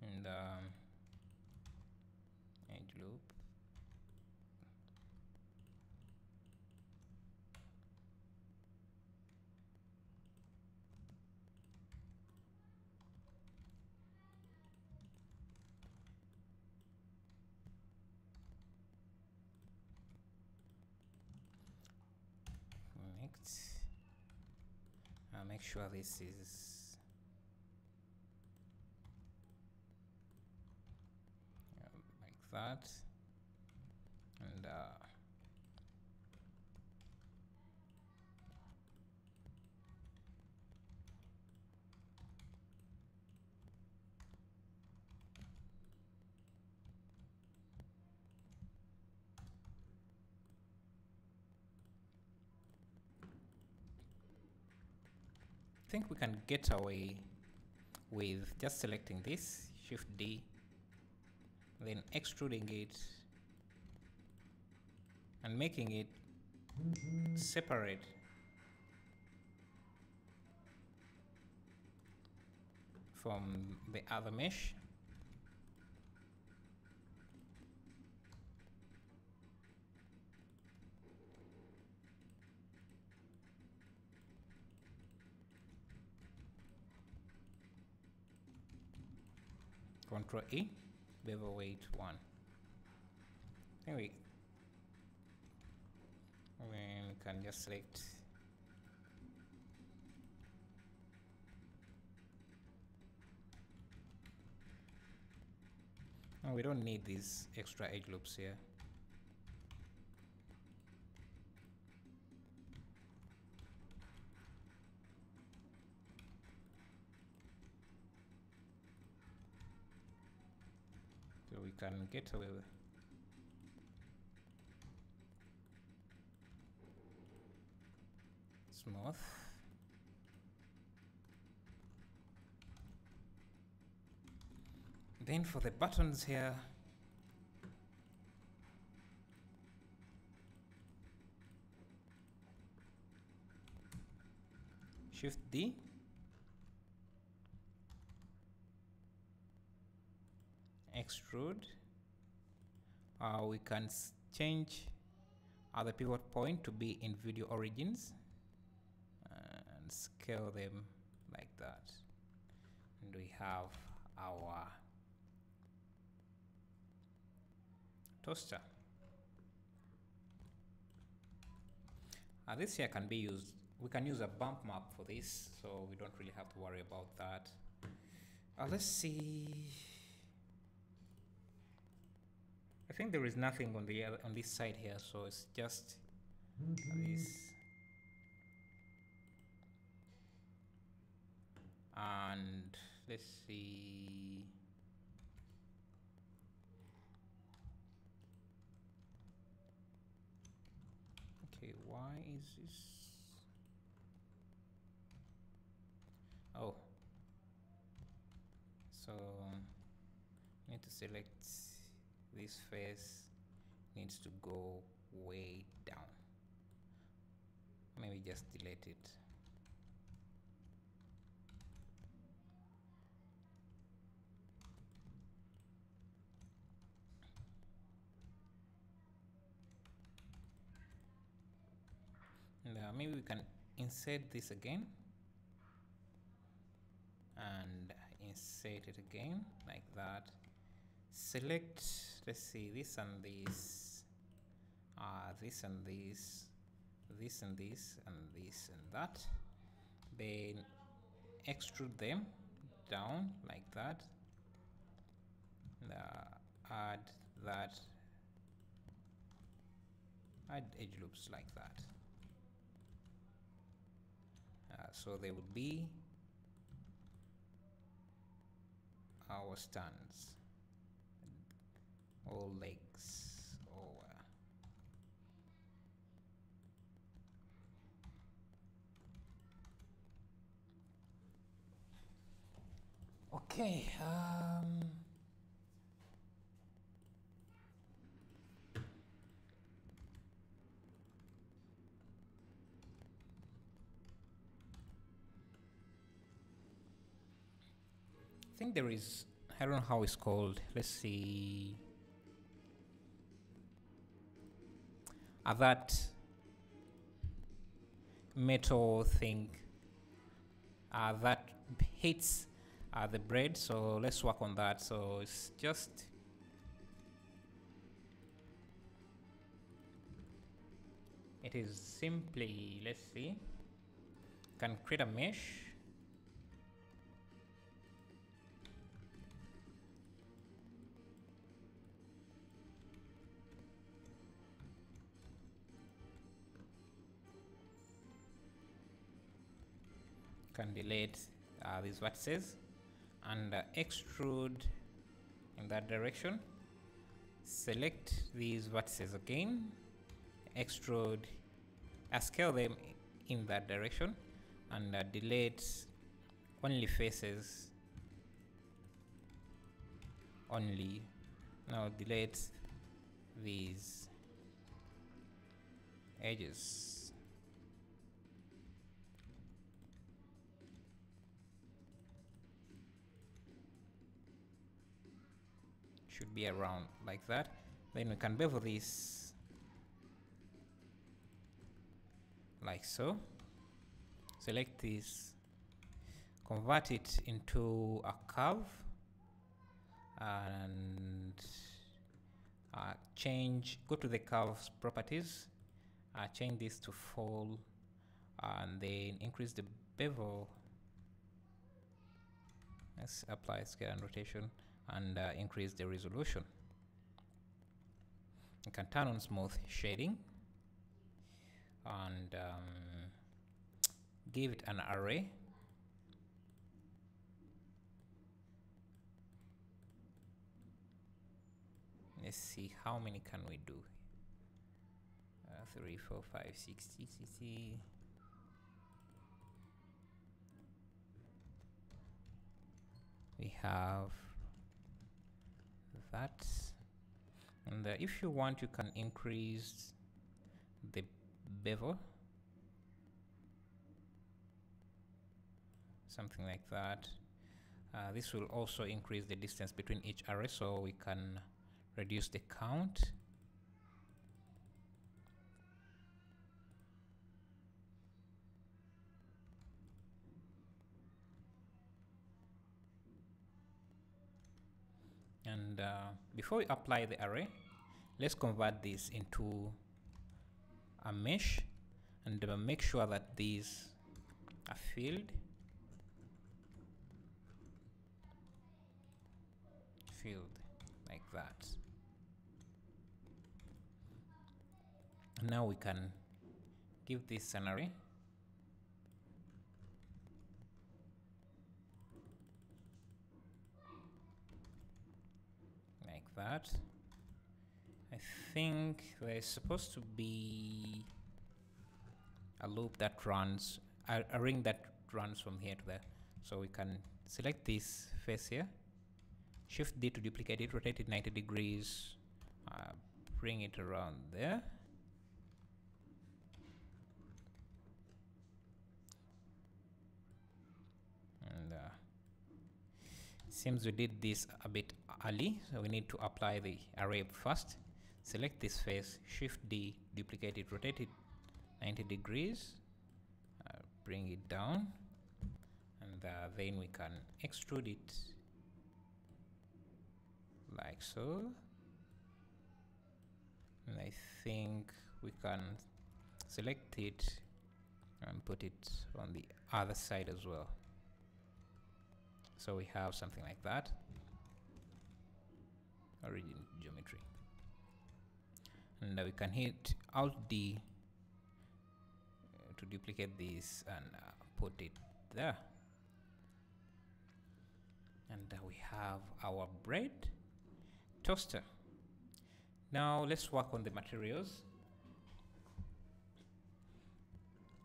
And edge loop. Make sure this is like that, and I think we can get away with just selecting this, Shift D, then extruding it and making it separate from the other mesh. Control E, bevel weight 1. Anyway, we can just select we don't need these extra edge loops here. So we can get away with smooth. Then for the buttons here, Shift D, extrude. We can change the pivot point to be in video origins and scale them like that, and we have our toaster. This here can be used, we can use a bump map for this, so we don't really have to worry about that. Let's see. I think there is nothing on the other, on this side here, so it's just this. And let's see. Okay, why is this? Oh, so I need to select this face, needs to go way down. Maybe just delete it. And maybe we can insert this again and insert it again like that. Select, let's see, this and this, this and this, this and this, and this and that. Then extrude them down like that. And, add that, add edge loops like that. So they would be our stands, all legs, okay. I think there is, I don't know how it's called. Let's see. That metal thing that hits the bread. So let's work on that. So it's just it is simply, let's see, can create a mesh. Can delete these vertices and extrude in that direction. Select these vertices again, extrude, scale them in that direction, and delete only faces only. Now delete these edges. Should be around like that. Then we can bevel this like so. Select this, convert it into a curve, and go to the curves properties, change this to full, and then increase the bevel. Let's apply scale and rotation and increase the resolution. You can turn on smooth shading and give it an array. Let's see how many can we do. 3, 4, 5, 6, 6, 6, 6. We have that, and if you want, you can increase the bevel, something like that. This will also increase the distance between each array, so we can reduce the count. And before we apply the array, let's convert this into a mesh and make sure that these are filled like that. Now we can give this an array. Like that. I think there's supposed to be a loop that runs, a ring that runs from here to there. So we can select this face here, Shift D to duplicate it, rotate it 90 degrees, bring it around there. And seems we did this a bit early, so we need to apply the array first. Select this face, Shift D, duplicate it, rotate it 90 degrees, bring it down, and then we can extrude it like so. And I think we can select it and put it on the other side as well. So we have something like that. Origin geometry. And we can hit Alt D to duplicate this and put it there. And we have our bread toaster. Now let's work on the materials.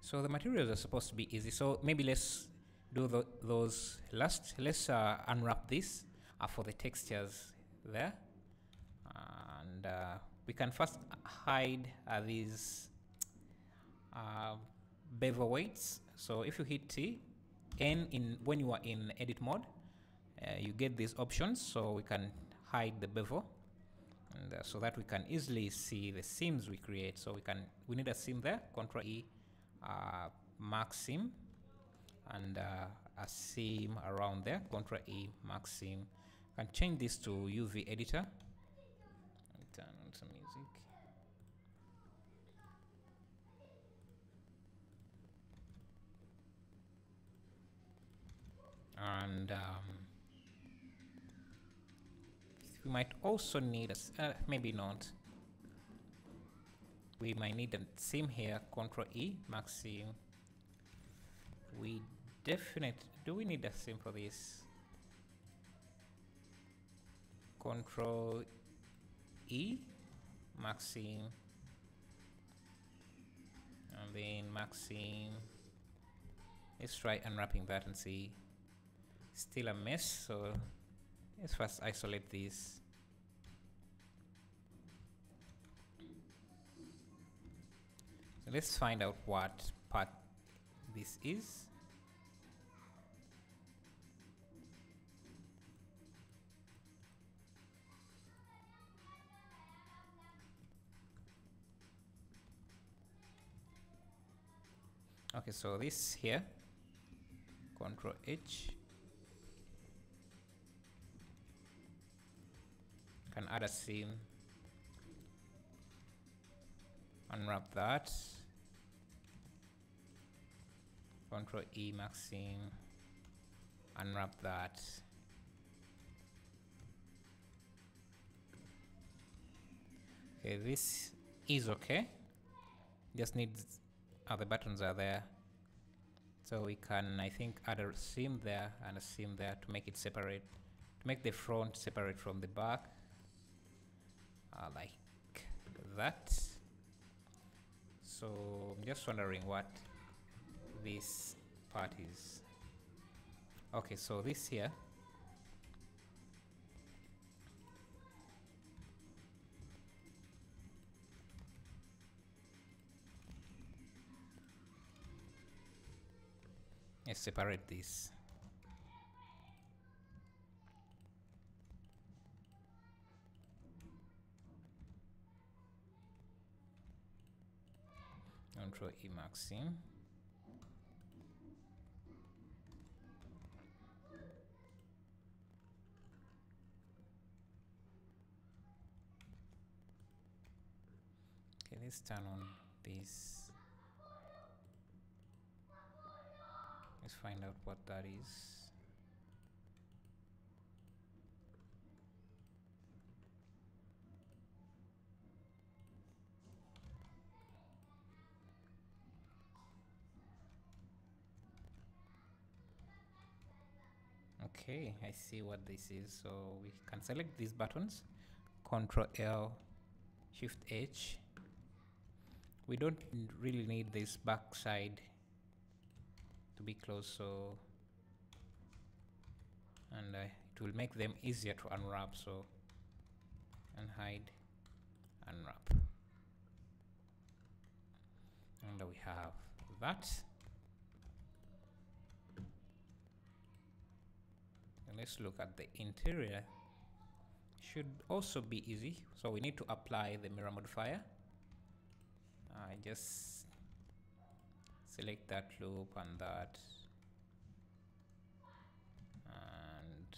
So the materials are supposed to be easy, so maybe let's do those last. Let's unwrap this for the textures there, and we can first hide these bevel weights. So if you hit T, N when you are in edit mode, you get these options, so we can hide the bevel, and so that we can easily see the seams we create. So we need a seam there, Ctrl E, mark seam, and a seam around there, Ctrl E, mark seam. Can change this to UV editor. Turn on some music. And we might also need a maybe not. We might need a seam here, Ctrl E, mark seam. We do we need a seam for this? Ctrl E, mark seam, and then mark seam. Let's try unwrapping that and see. Still a mess, so let's first isolate this. So let's find out what part this is. Okay, so this here, Ctrl H, Can add a seam, unwrap that, Control E, max seam, unwrap that. Okay, this is okay. Just needs the buttons are there, so we can, I think, add a seam there and a seam there to make it separate, to make the front separate from the back, like that. So I'm just wondering what this part is. Okay, so this here, let's separate this. Control E, max seam. Okay, let's turn on this. Let's find out what that is. Okay, I see what this is. So we can select these buttons, Control L, Shift H. We don't really need this back side to be closed, so, and it will make them easier to unwrap. So, and hide, unwrap, and we have that. And let's look at the interior. Should also be easy. So we need to apply the mirror modifier. I just select that loop and that, and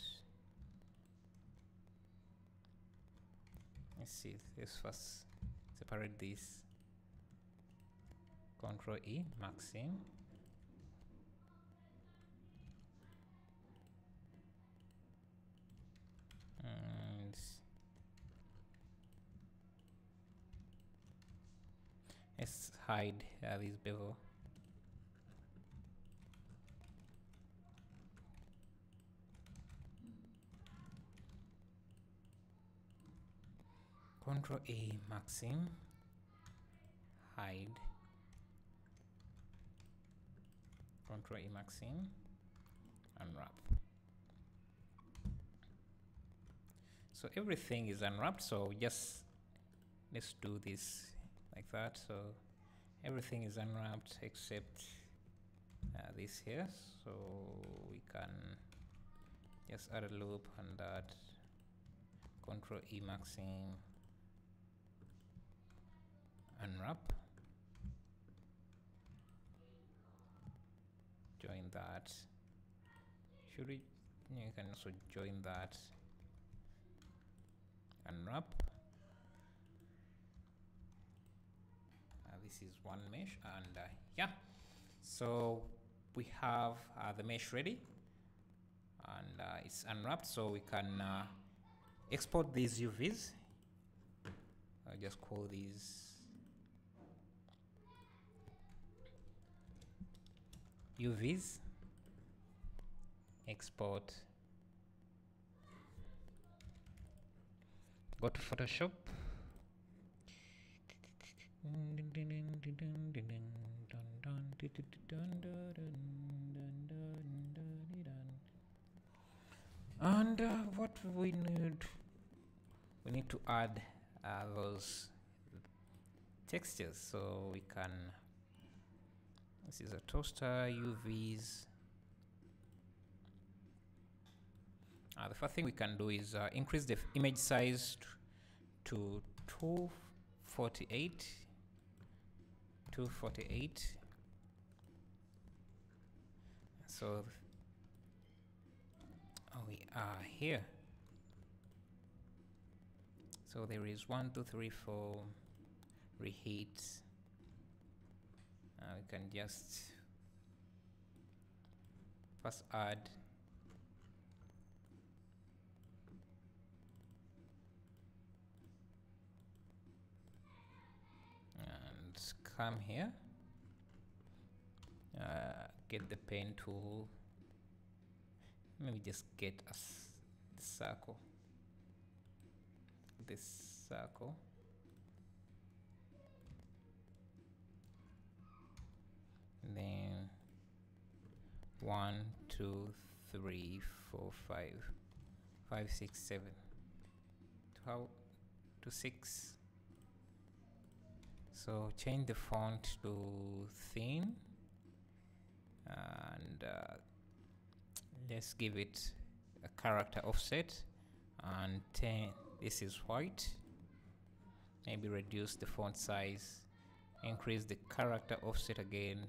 let's see, let's first separate this. Control E, max seam, and let's hide this bevel. Control A, max seam, hide, Control E, max seam, unwrap. So everything is unwrapped, so just let's do this like that. So everything is unwrapped except this here, so we can just add a loop and that, Control E, max seam, unwrap, join that. Should we, you can also join that, unwrap. This is one mesh, and yeah, so we have the mesh ready, and it's unwrapped, so we can export these UVs. I'll just call these UVs, export, go to Photoshop, and what we need to add those textures, so we can, this is a toaster, UVs. The first thing we can do is increase the image size to 248. So we are here. So there is 1 2 3 4 reheat. We can just first add and come here, get the pen tool, maybe just get us the circle, this circle, then 1 2 3 4 5 5 6 7 to 6. So change the font to thin, and let's give it a character offset, and 10. This is white. Maybe reduce the font size, increase the character offset again.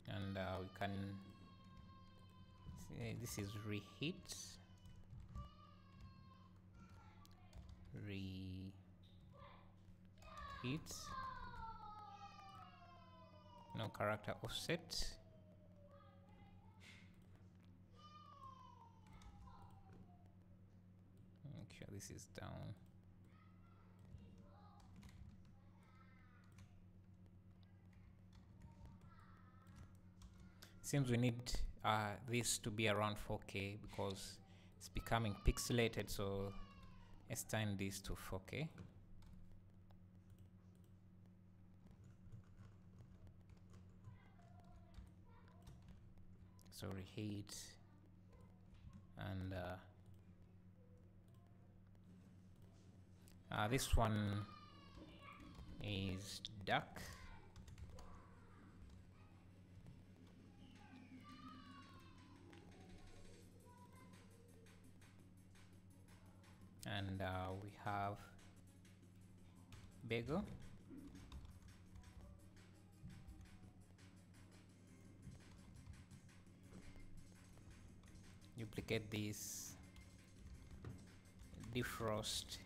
And we can see this is reheat. No character offset. Make sure this is down. Seems we need this to be around 4K because it's becoming pixelated, so let's turn this to 4K. So reheat, and this one is dark. And we have bagel. Duplicate this, defrost,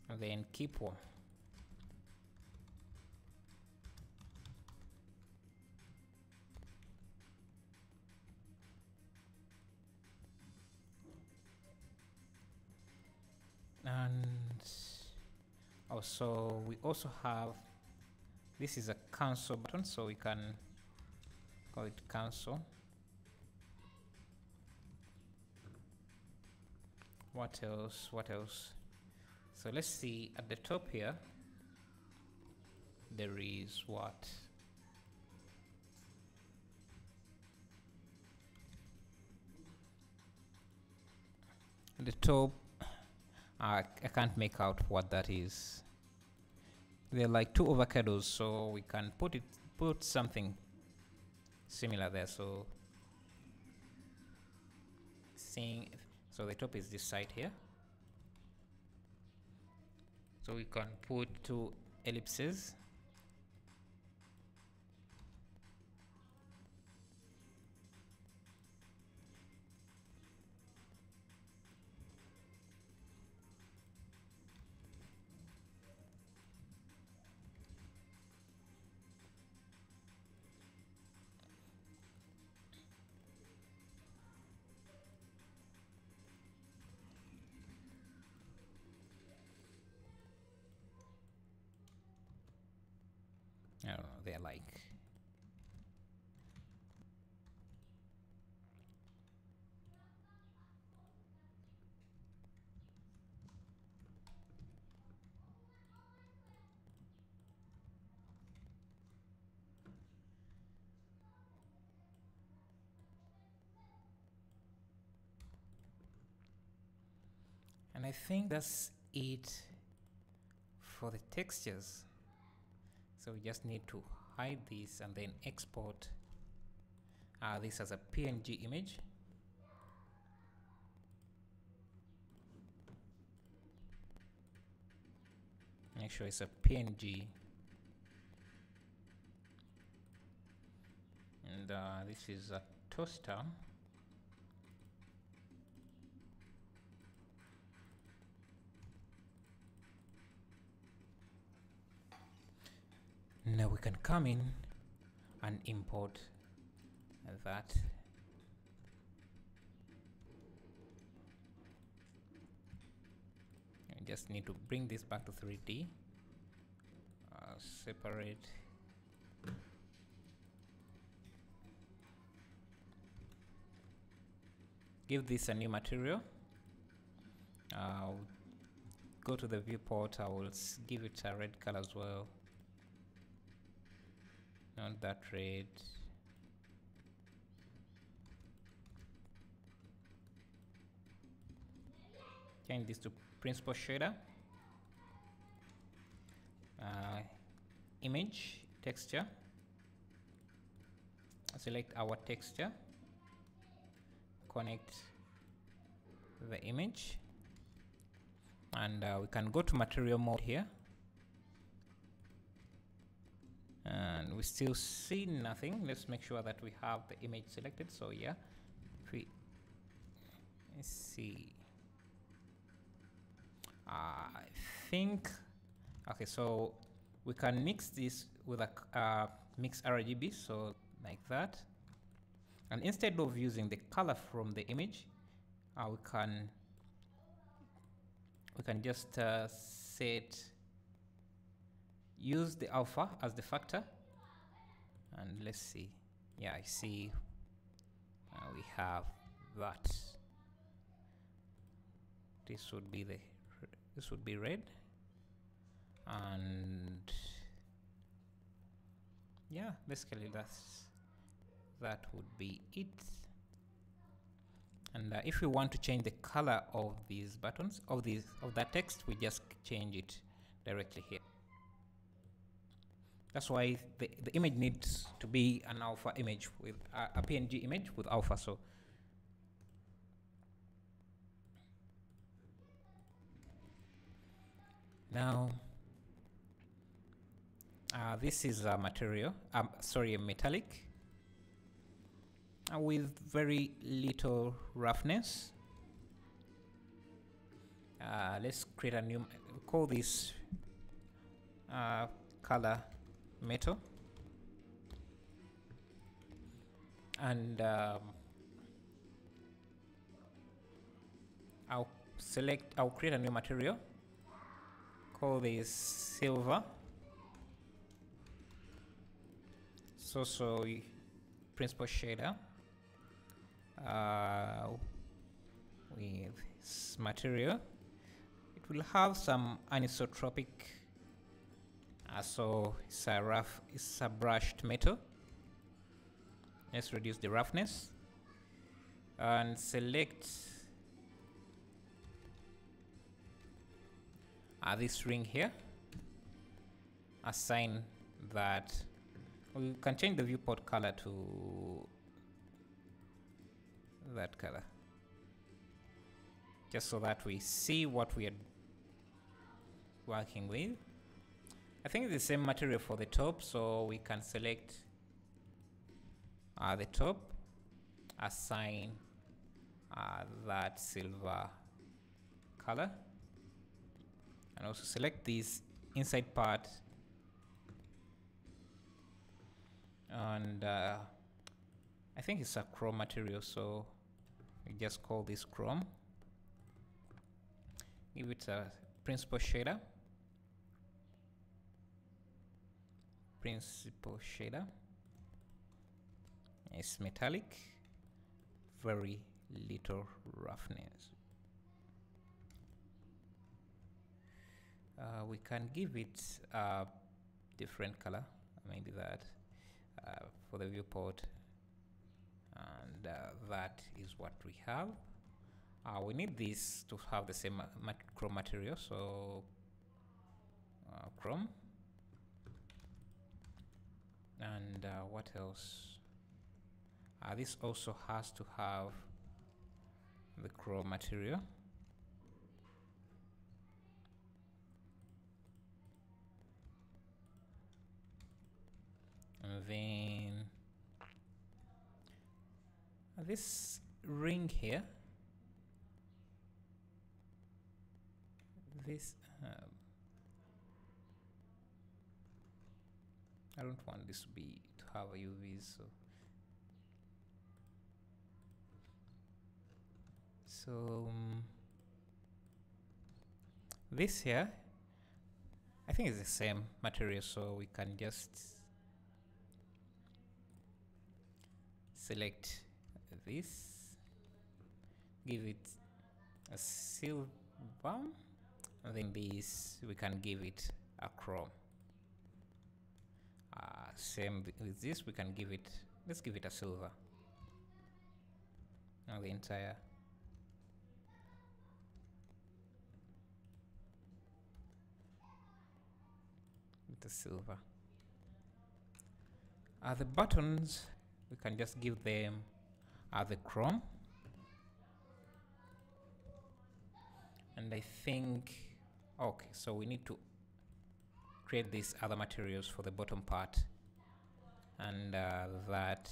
and then keep one. And also we also have, this is a cancel button, so we can call it cancel. What else? So let's see, at the top here there is what? At the top, I can't make out what that is. They're like two avocados, so we can put something similar there. So so the top is this side here. So we can put two ellipses. I don't know, they're like, and I think that's it for the textures. So we just need to hide this and then export this as a PNG image. Make sure it's a PNG. this is a toaster. Now we can come in and import that. I just need to bring this back to 3D. Separate. Give this a new material. Go to the viewport. I will give it a red color as well. Not that red. Change this to principal shader. Image texture. Select our texture. Connect the image, and we can go to material mode here, and we still see nothing. Let's make sure that we have the image selected. So yeah, let's see. I think okay, so we can mix this with a mix RGB, so like that. And instead of using the color from the image, we can just use the alpha as the factor, and let's see. Yeah, I see. We have that. This would be red, and yeah, basically that would be it. And if we want to change the color of these buttons, of that text, we just change it directly here. That's why the image needs to be an alpha image with a PNG image with alpha. So now this is a material, sorry, a metallic. With very little roughness. Let's create a new, call this color metal, and I'll create a new material, call this silver. So principal shader. With this material, it will have some anisotropic, so it's a brushed metal. Let's reduce the roughness and select this ring here. Assign that. We can change the viewport color to that color, just so that we see what we are working with. I think it's the same material for the top, so we can select the top, assign that silver color, and also select this inside part, and I think it's a chrome material, so we just call this chrome. Give it a principal shader. Principal shader. It's metallic, very little roughness. We can give it a different color, maybe that, for the viewport. And that is what we have. We need this to have the same chrome material, so chrome. And what else? This also has to have the chrome material. And then this ring here, this I don't want this to have a UVs, so this here I think it's the same material, so we can just select this, give it a silver, and then this we can give it a chrome. Same with this, we can give it, let's give it a silver, and the entire with the silver. The buttons, we can just give them the chrome, and I think, okay, so we need to create these other materials for the bottom part, and that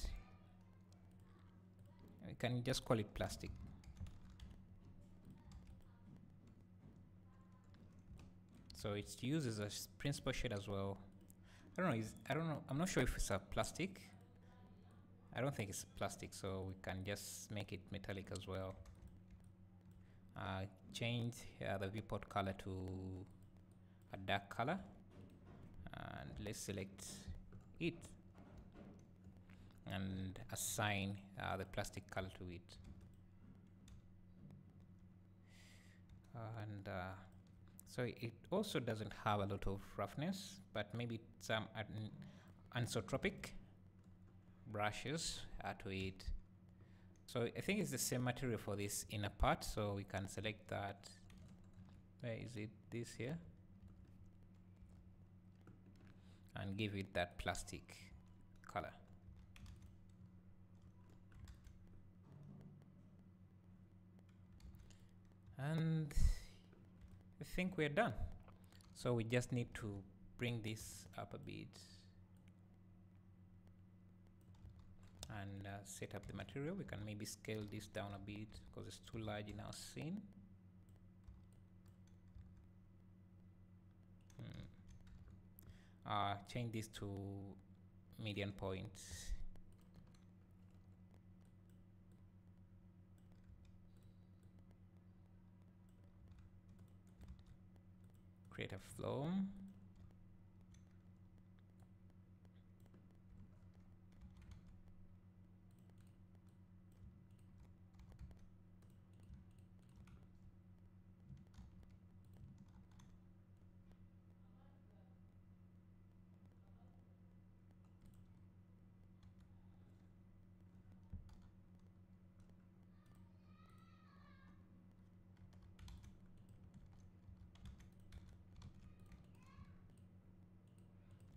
we can just call it plastic. So it's used as a principal shade as well. I don't know, I'm not sure if it's a plastic. I don't think it's plastic, so we can just make it metallic as well. Change the viewport color to a dark color, and let's select it and assign the plastic color to it, and so it also doesn't have a lot of roughness, but maybe some anisotropic brushes to it. So I think it's the same material for this inner part, so we can select that. Where is it? This here, and give it that plastic color. And I think we're done. So we just need to bring this up a bit and set up the material. We can maybe scale this down a bit because it's too large in our scene. Change this to median points. Create a flow.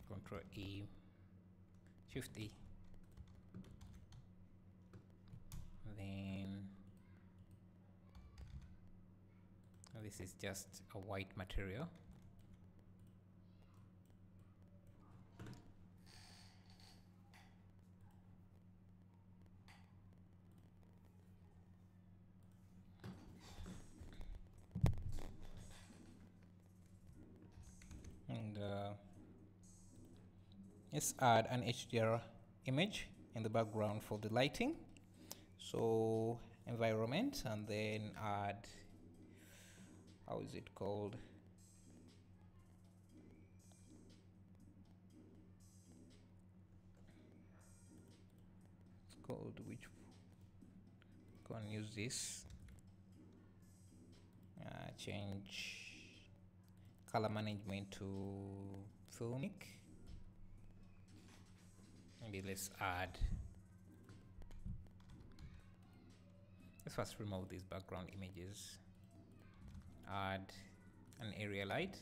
Control E, Shift E, then this is just a white material. And let's add an HDR image in the background for the lighting. So environment, and then add, how is it called? It's called, which, go and use this. Change color management to filmic. Maybe let's first remove these background images. Add an area light.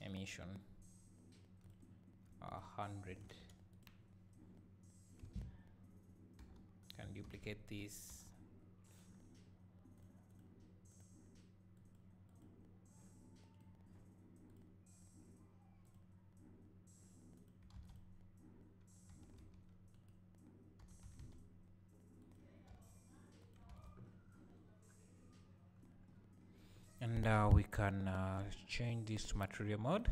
Emission 100. Can duplicate this. and we can change this to material mode.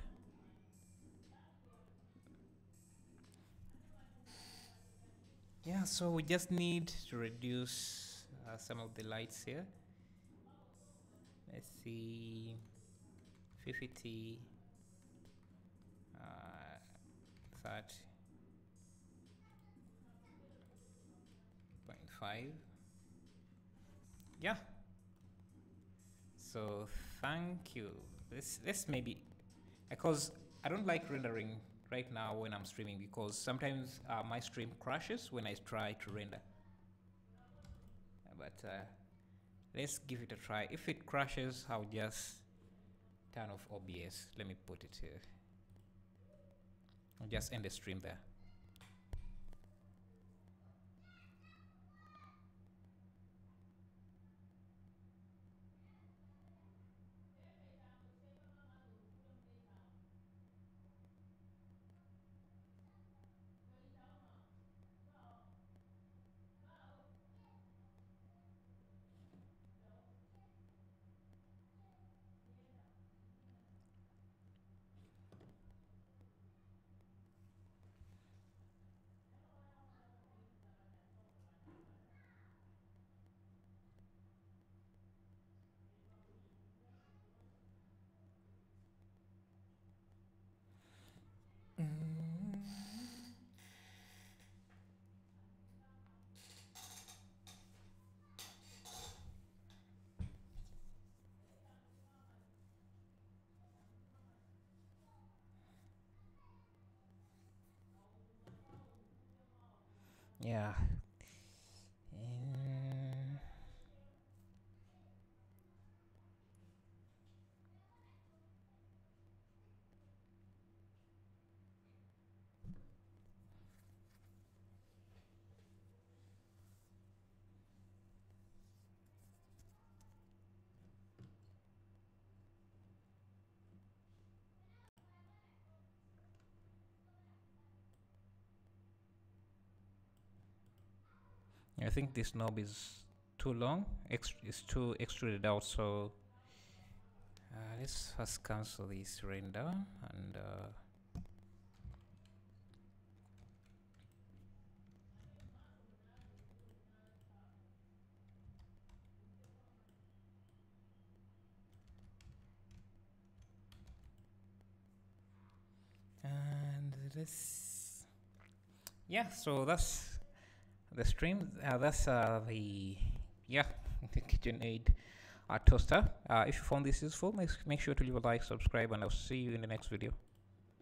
Yeah, so we just need to reduce some of the lights here. Let's see, 50, 30.5. Yeah. So thank you. Let's maybe, because I don't like rendering right now when I'm streaming, because sometimes my stream crashes when I try to render. But let's give it a try. If it crashes, I'll just turn off OBS. Let me put it here. I'll just end the stream there. Yeah. I think this knob is too long. It's too extruded out. So let's first cancel this render and. And this, yeah, so that's the stream. That's the, yeah, the KitchenAid toaster. If you found this useful, make sure to leave a like, subscribe, and I'll see you in the next video.